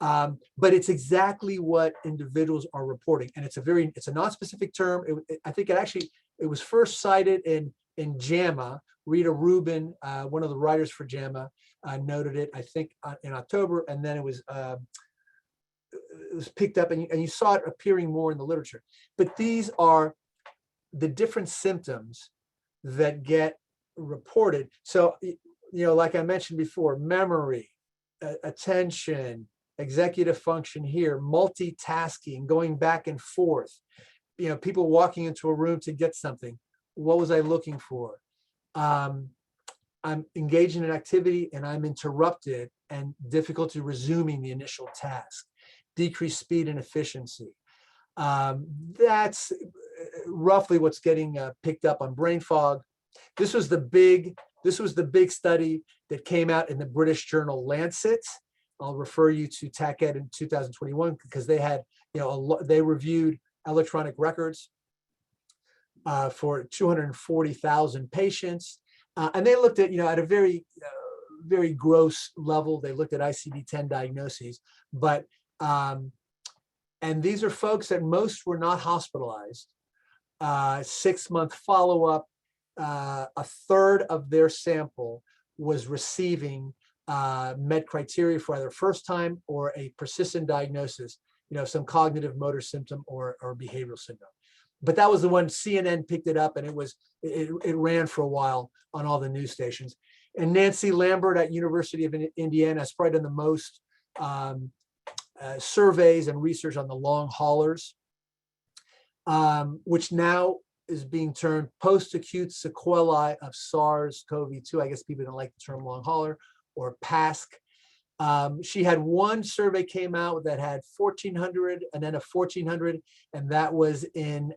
But it's exactly what individuals are reporting, and it's a non-specific term. I think it was first cited in JAMA. Rita Rubin, one of the writers for JAMA, noted it, I think, in October, and then it was picked up, and you saw it appearing more in the literature. But these are the different symptoms that get reported. So like I mentioned before, memory, attention, executive function here, multitasking, going back and forth, people walking into a room to get something. What was I looking for? I'm engaged in an activity and I'm interrupted and difficulty resuming the initial task, decreased speed and efficiency. That's roughly what's getting picked up on brain fog. This was the big study that came out in the British journal Lancet. I'll refer you to TACED in 2021 because they had, they reviewed electronic records for 240,000 patients. And they looked at, at a very, very gross level, they looked at ICD-10 diagnoses, but, and these are folks that most were not hospitalized. 6-month follow-up, a third of their sample was receiving met criteria for either first time or a persistent diagnosis, some cognitive motor symptom or behavioral syndrome. But that was the one CNN picked it up, and it ran for a while on all the news stations. And Nancy Lambert at University of Indiana has probably done the most surveys and research on the long haulers, which now is being termed post-acute sequelae of SARS-CoV-2. I guess people don't like the term long hauler, or PASC. She had one survey came out that had 1,400 and then a 1,400, and that was in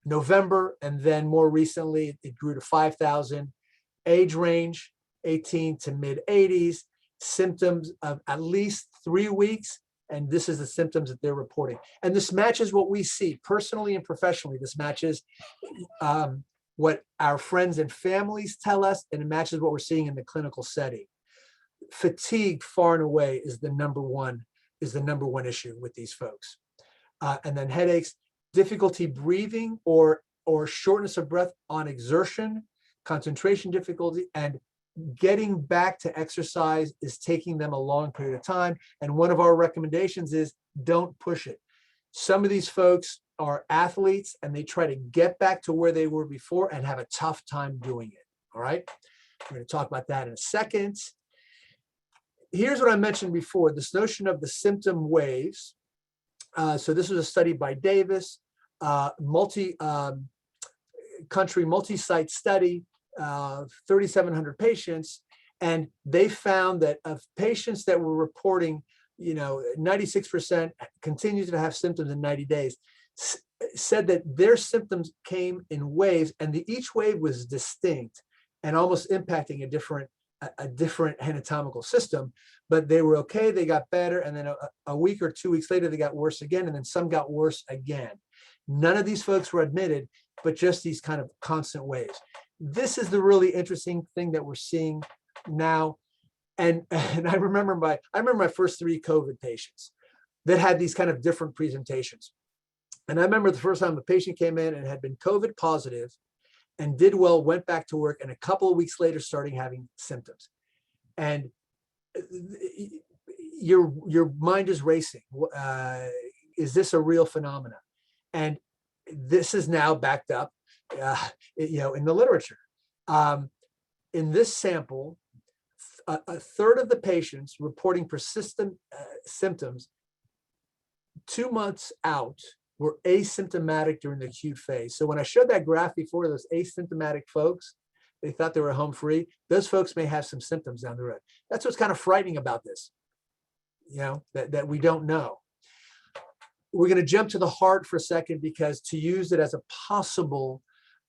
November. And then more recently, it grew to 5,000. Age range, 18 to mid 80s, symptoms of at least 3 weeks. And this is the symptoms that they're reporting. And this matches what we see personally and professionally. This matches what our friends and families tell us, and it matches what we're seeing in the clinical setting. Fatigue far and away is the number one issue with these folks. And then headaches, difficulty breathing or shortness of breath on exertion, concentration difficulty, and getting back to exercise is taking them a long period of time. And one of our recommendations is don't push it. Some of these folks are athletes and they try to get back to where they were before and have a tough time doing it. All right. We're going to talk about that in a second. Here's what I mentioned before, this notion of the symptom waves. So this was a study by Davis, multi-country, multi-site study, 3,700 patients. And they found that of patients that were reporting, 96% continues to have symptoms in 90 days, said that their symptoms came in waves, and each wave was distinct and almost impacting a different anatomical system, but they were okay, they got better, and then a week or 2 weeks later, they got worse again, and then some got worse again. None of these folks were admitted, but just these kind of constant waves. This is the really interesting thing that we're seeing now. And I remember my first 3 COVID patients that had these kind of different presentations. And I remember the first time a patient came in and had been COVID positive and did well, went back to work, and a couple of weeks later starting having symptoms. And your mind is racing. Is this a real phenomenon? And this is now backed up, in the literature. In this sample, a third of the patients reporting persistent symptoms 2 months out were asymptomatic during the acute phase. So when I showed that graph before, those asymptomatic folks, they thought they were home free. Those folks may have some symptoms down the road. That's what's kind of frightening about this, that we don't know. We're going to jump to the heart for a second, because to use it as a possible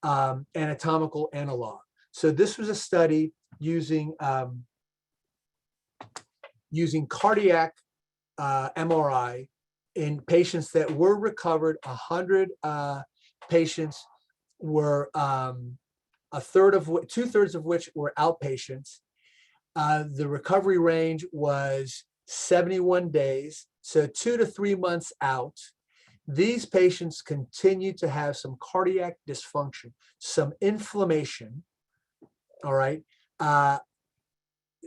anatomical analog. So this was a study using cardiac MRI in patients that were recovered. 100 patients were two-thirds of which were outpatients. The recovery range was 71 days, so 2 to 3 months out. These patients continued to have some cardiac dysfunction, some inflammation. All right.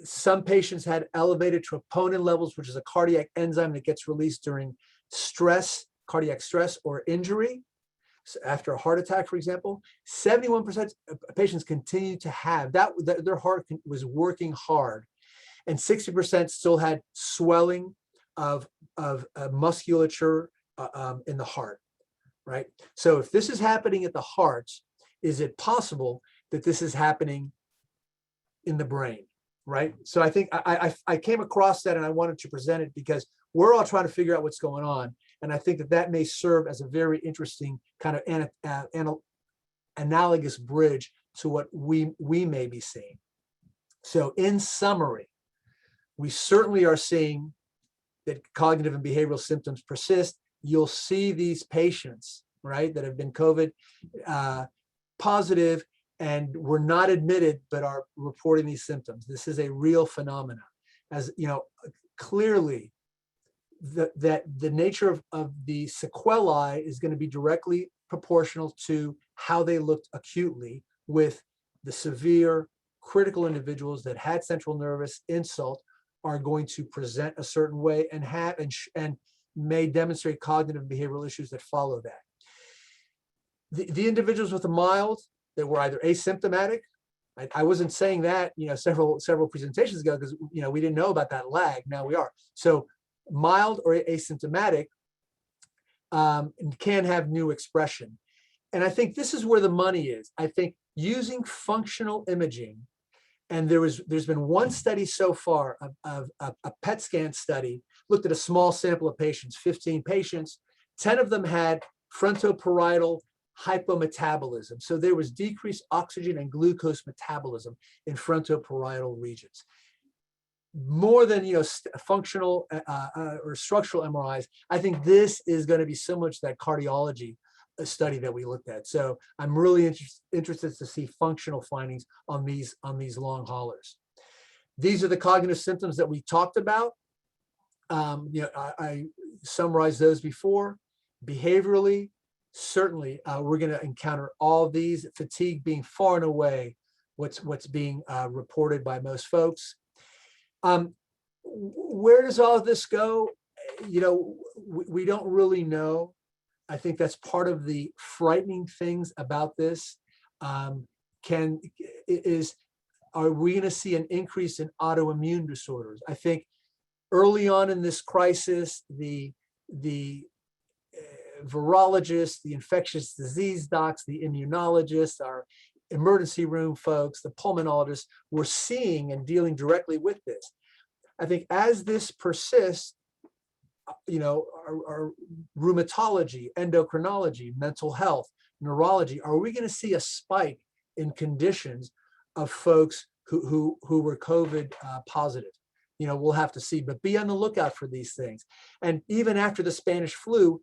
Some patients had elevated troponin levels, which is a cardiac enzyme that gets released during stress, cardiac stress or injury. So after a heart attack, for example, 71% of patients continue to have that, their heart was working hard, and 60% still had swelling of musculature in the heart, right? So if this is happening at the heart, is it possible that this is happening in the brain, right? So I think I came across that and I wanted to present it because we're all trying to figure out what's going on. And I think that that may serve as a very interesting kind of analogous bridge to what we may be seeing. So in summary, we certainly are seeing that cognitive and behavioral symptoms persist. You'll see these patients, right, that have been COVID positive and were not admitted, but are reporting these symptoms. This is a real phenomenon. As you know, clearly, that the nature of the sequelae is going to be directly proportional to how they looked acutely, with the severe critical individuals that had central nervous insult are going to present a certain way and have and may demonstrate cognitive and behavioral issues that follow that. The individuals with the mild that were either asymptomatic, I wasn't saying that, you know, several presentations ago, because, you know, we didn't know about that lag. Now we are. So mild or asymptomatic can have new expression. And I think this is where the money is. I think using functional imaging, and there's been one study so far of a PET scan study, looked at a small sample of patients, 15 patients, 10 of them had frontoparietal hypometabolism. So there was decreased oxygen and glucose metabolism in frontoparietal regions. More than, you know, functional or structural MRIs, I think this is going to be similar to that cardiology study that we looked at. So I'm really interested to see functional findings on these long haulers. These are the cognitive symptoms that we talked about. You know, I summarized those before. Behaviorally, certainly we're going to encounter all these, fatigue being far and away what's being reported by most folks. Where does all of this go? You know, we don't really know. I think that's part of the frightening things about this. Are we going to see an increase in autoimmune disorders? I think early on in this crisis, the virologists, the infectious disease docs, the immunologists, our emergency room folks, the pulmonologists were seeing and dealing directly with this. I think as this persists, you know, our rheumatology, endocrinology, mental health, neurology, are we going to see a spike in conditions of folks who were COVID positive? You know, we'll have to see, but be on the lookout for these things. And even after the Spanish flu,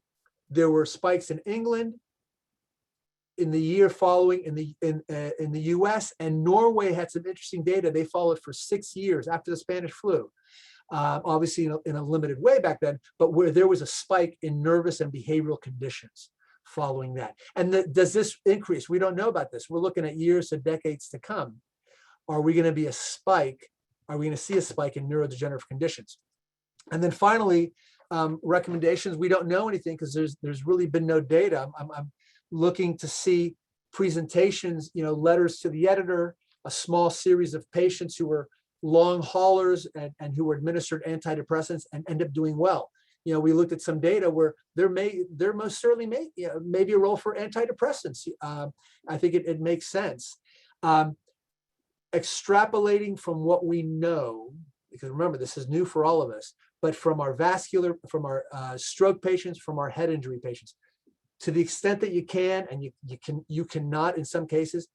there were spikes in England, in the year following in the US, and Norway had some interesting data. They followed for 6 years after the Spanish flu. Obviously in a limited way back then, but where there was a spike in nervous and behavioral conditions following that. And does this increase? We don't know about this. We're looking at years to decades to come. Are we going to be a spike? Are we going to see a spike in neurodegenerative conditions? And then finally, recommendations. We don't know anything because there's really been no data. I'm looking to see presentations, you know, letters to the editor, a small series of patients who were long haulers and who were administered antidepressants and end up doing well. You know, we looked at some data where there most certainly may be a role for antidepressants. I think it makes sense. Extrapolating from what we know, because remember, this is new for all of us, but from our stroke patients, from our head injury patients, to the extent that you can, and you cannot in some cases,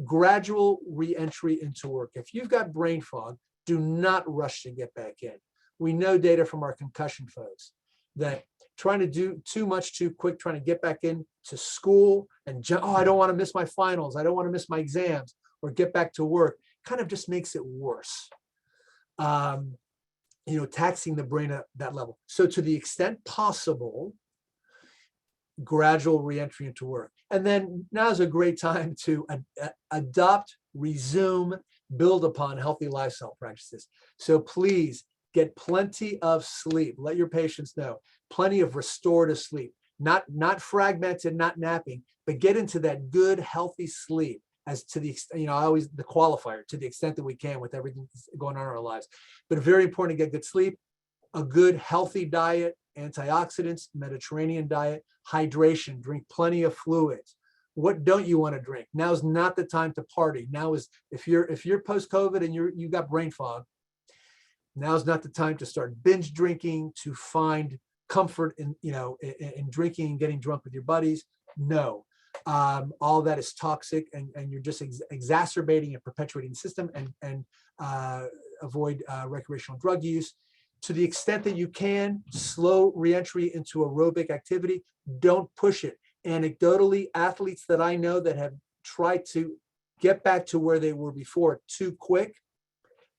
gradual re-entry into work. If you've got brain fog, do not rush to get back in. We know data from our concussion folks that trying to do too much too quick, trying to get back into school and I don't want to miss my finals, I don't want to miss my exams, or get back to work, kind of just makes it worse. You know, taxing the brain at that level. So to the extent possible, gradual re-entry into work. And then now's a great time to adopt, resume, build upon healthy lifestyle practices. So please get plenty of sleep. Let your patients know, plenty of restorative sleep. not fragmented, not napping, but get into that good, healthy sleep as to the extent, I always, the qualifier, to the extent that we can with everything that's going on in our lives. But very important to get good sleep, a good, healthy diet, antioxidants, Mediterranean diet, hydration, drink plenty of fluids. What don't you want to drink? Now's not the time to party. Now is, if you're post-COVID and you got brain fog, now's not the time to start binge drinking, to find comfort in, in drinking and getting drunk with your buddies. No, all that is toxic, and you're just exacerbating and perpetuating the system, and avoid recreational drug use. To the extent that you can, slow reentry into aerobic activity. Don't push it. Anecdotally, athletes that I know that have tried to get back to where they were before too quick,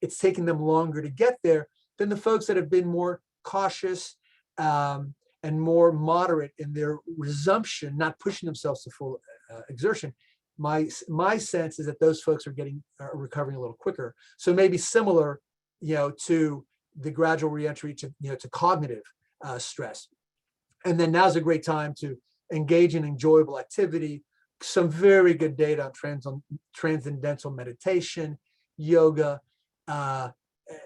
it's taken them longer to get there than the folks that have been more cautious and more moderate in their resumption, not pushing themselves to full exertion. My sense is that those folks are recovering a little quicker. So maybe similar, to the gradual reentry to cognitive stress. And then now's a great time to engage in enjoyable activity. Some very good data on transcendental meditation, yoga.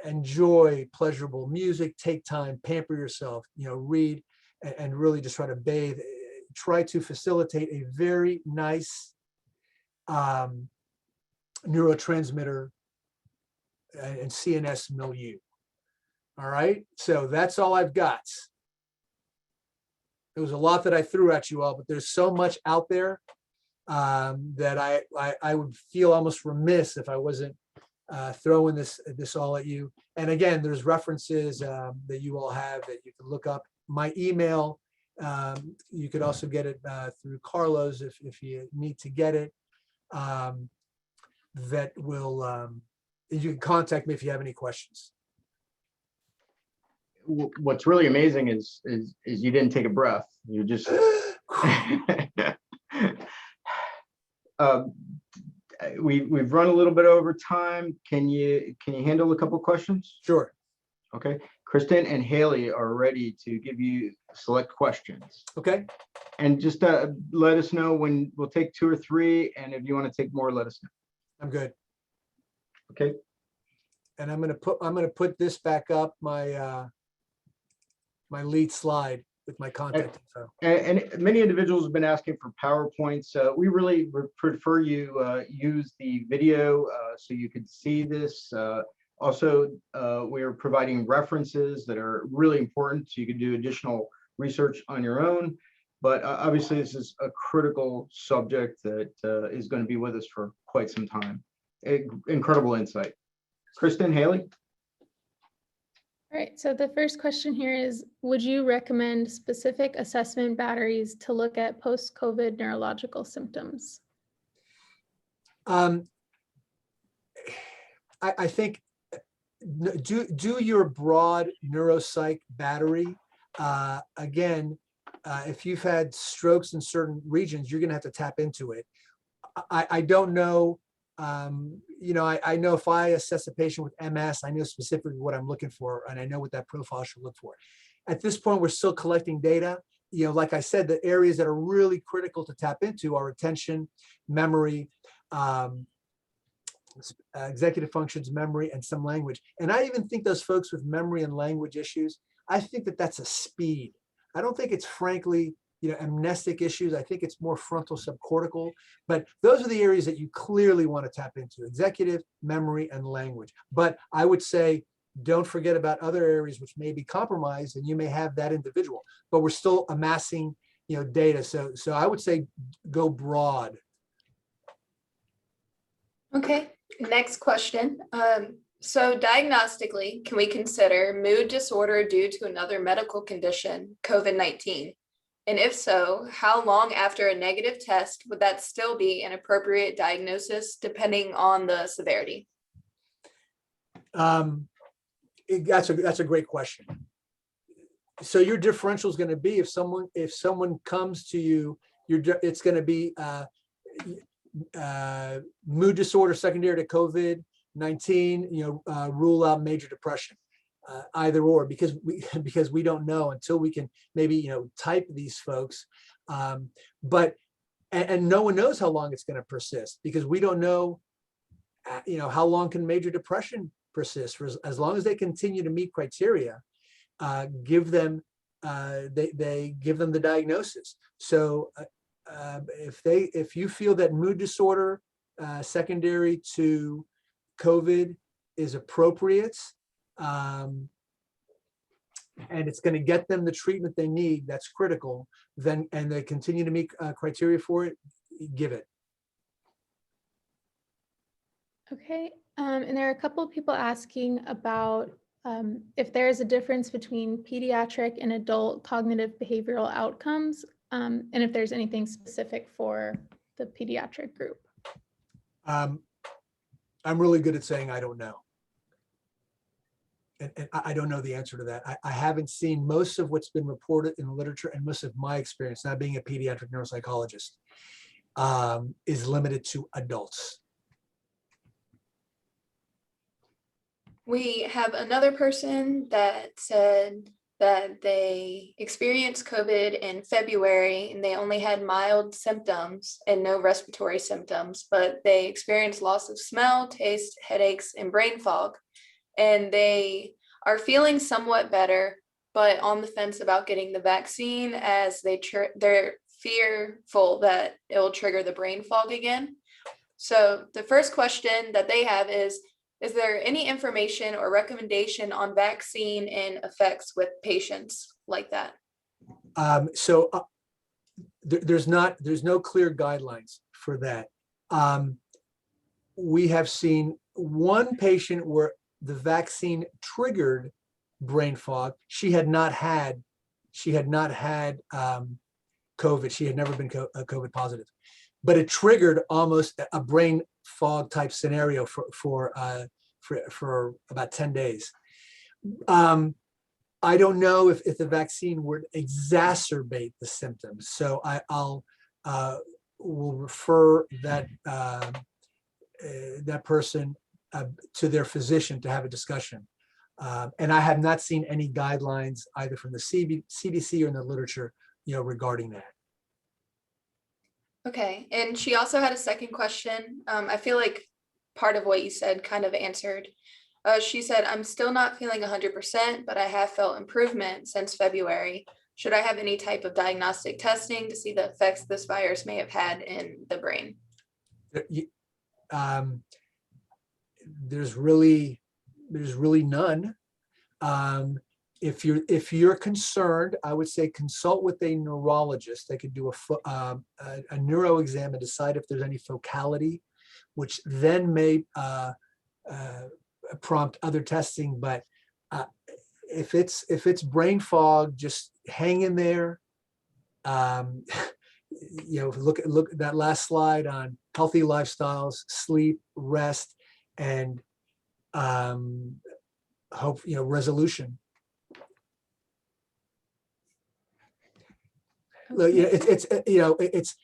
Enjoy pleasurable music, take time, pamper yourself, read, and really just try to bathe. Try to facilitate a very nice neurotransmitter and CNS milieu. All right, so that's all I've got. It was a lot that I threw at you all, but there's so much out there that I would feel almost remiss if I wasn't throwing this all at you. And again, there's references that you all have that you can look up. My email, you could also get it through Carlos if you need to get it. That will, you can contact me if you have any questions.
What's really amazing is you didn't take a breath. You just we've run a little bit over time. Can you handle a couple questions?
Sure.
Okay. Kristen and Haley are ready to give you select questions.
Okay.
And just let us know when. We'll take 2 or 3, and if you want to take more, let us know. I'm
good.
Okay.
And I'm gonna put this back up, my my lead slide with my contact info.
And many individuals have been asking for PowerPoints. We really prefer you use the video so you could see this. Also, we are providing references that are really important, so you can do additional research on your own. But obviously, this is a critical subject that is going to be with us for quite some time. Incredible insight. Kristen, Haley?
All right, so the first question here is, would you recommend specific assessment batteries to look at post-COVID neurological symptoms?
I think do your broad neuropsych battery. Again, if you've had strokes in certain regions, you're going to have to tap into it. I don't know. I know if I assess a patient with MS, I know specifically what I'm looking for, and I know what that profile should look for. At this point, we're still collecting data. Like I said, the areas that are really critical to tap into are attention, memory, executive functions, memory, and some language. And I even think those folks with memory and language issues, I think that that's a speed. I don't think it's frankly, amnestic issues. I think it's more frontal subcortical, but those are the areas that you clearly want to tap into: executive, memory, and language. But I would say, don't forget about other areas which may be compromised, and you may have that individual, but we're still amassing, data. So I would say go broad.
Okay, next question. So diagnostically, can we consider mood disorder due to another medical condition, COVID-19? And if so, how long after a negative test would that still be an appropriate diagnosis, depending on the severity?
That's a great question. So your differential is going to be if someone comes to you, it's going to be mood disorder secondary to COVID-19. Rule out major depression. either or, because we don't know until we can maybe type these folks, but and no one knows how long it's going to persist, because we don't know how long can major depression persist. For as long as they continue to meet criteria, give them they give them the diagnosis. So if you feel that mood disorder secondary to COVID is appropriate, and it's going to get them the treatment they need, that's critical, then, and they continue to meet criteria for it, give it.
Okay, and there are a couple of people asking about if there is a difference between pediatric and adult cognitive behavioral outcomes, and if there's anything specific for the pediatric group.
I'm really good at saying I don't know. And I don't know the answer to that. I haven't seen most of what's been reported in the literature, and most of my experience, not being a pediatric neuropsychologist, is limited to adults.
We have another person that said that they experienced COVID in February and they only had mild symptoms and no respiratory symptoms, but they experienced loss of smell, taste, headaches, and brain fog. And they are feeling somewhat better, but on the fence about getting the vaccine, as they're fearful that it will trigger the brain fog again. So the first question that they have is there any information or recommendation on vaccine and effects with patients like that?
There's no clear guidelines for that. We have seen one patient where the vaccine triggered brain fog. She had not had COVID. She had never been COVID positive, but it triggered almost a brain fog type scenario for about 10 days. I don't know if the vaccine would exacerbate the symptoms, so will refer that that person to their physician to have a discussion. And I have not seen any guidelines either from the CDC or in the literature, regarding that.
Okay, and she also had a second question. I feel like part of what you said kind of answered. She said, I'm still not feeling 100%, but I have felt improvement since February. Should I have any type of diagnostic testing to see the effects this virus may have had in the brain?
There's really none. If you're concerned, I would say consult with a neurologist. They could do a neuro exam and decide if there's any focality, which then may prompt other testing. But if it's brain fog, just hang in there. Look at that last slide on healthy lifestyles, sleep, rest, and hope resolution. Look, it's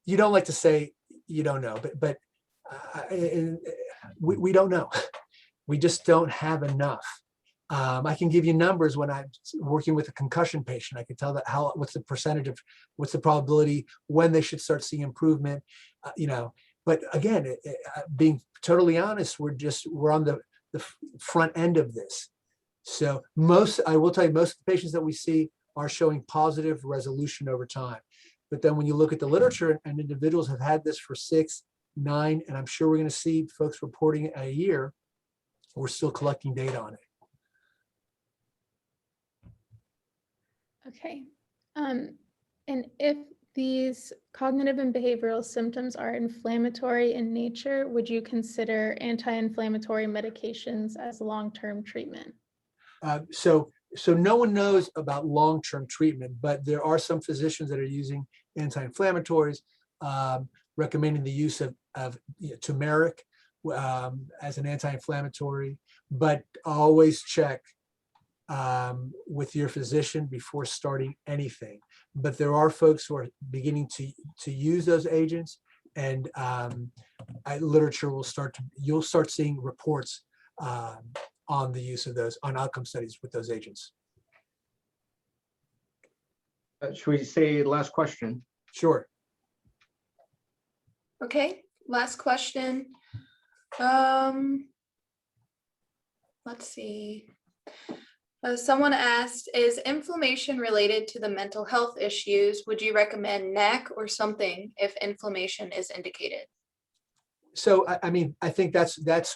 you don't like to say you don't know, but we don't know. We just don't have enough. I can give you numbers when I'm working with a concussion patient. I can tell that what's the percentage of, what's the probability when they should start seeing improvement, But again, being totally honest, we're on the front end of this. So I will tell you, most of the patients that we see are showing positive resolution over time. But then when you look at the literature, and individuals have had this for 6, 9, and I'm sure we're going to see folks reporting it a year, we're still collecting data on it.
Okay. And if these cognitive and behavioral symptoms are inflammatory in nature, would you consider anti-inflammatory medications as long-term treatment?
So no one knows about long-term treatment, but there are some physicians that are using anti-inflammatories, recommending the use of turmeric as an anti-inflammatory, but always check with your physician before starting anything. But there are folks who are beginning to use those agents, and literature you'll start seeing reports on the use of those, on outcome studies with those agents.
Should we say last question?
Sure.
Okay, last question. Let's see. Someone asked, is inflammation related to the mental health issues? Would you recommend NAC or something if inflammation is indicated?
So, I mean, I think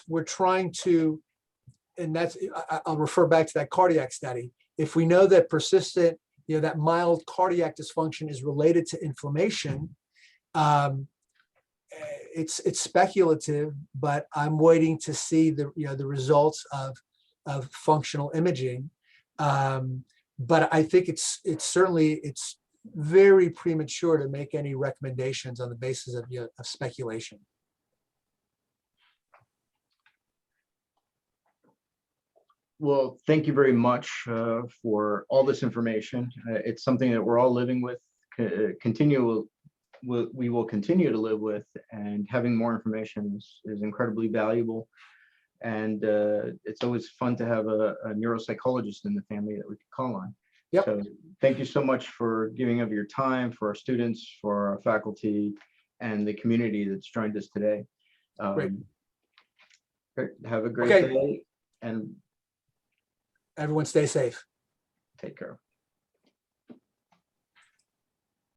we're trying to, and I'll refer back to that cardiac study. If we know that persistent, that mild cardiac dysfunction is related to inflammation, it's speculative, but I'm waiting to see the results of functional imaging. But I think it's very premature to make any recommendations on the basis of speculation.
Well, thank you very much for all this information. It's something that we're all living with, we will continue to live with, and having more information is incredibly valuable. And it's always fun to have a neuropsychologist in the family that we can call on.
Yep.
So thank you so much for giving of your time for our students, for our faculty, and the community that's joined us today.
Great.
Have a great day, and
Everyone stay safe.
take care.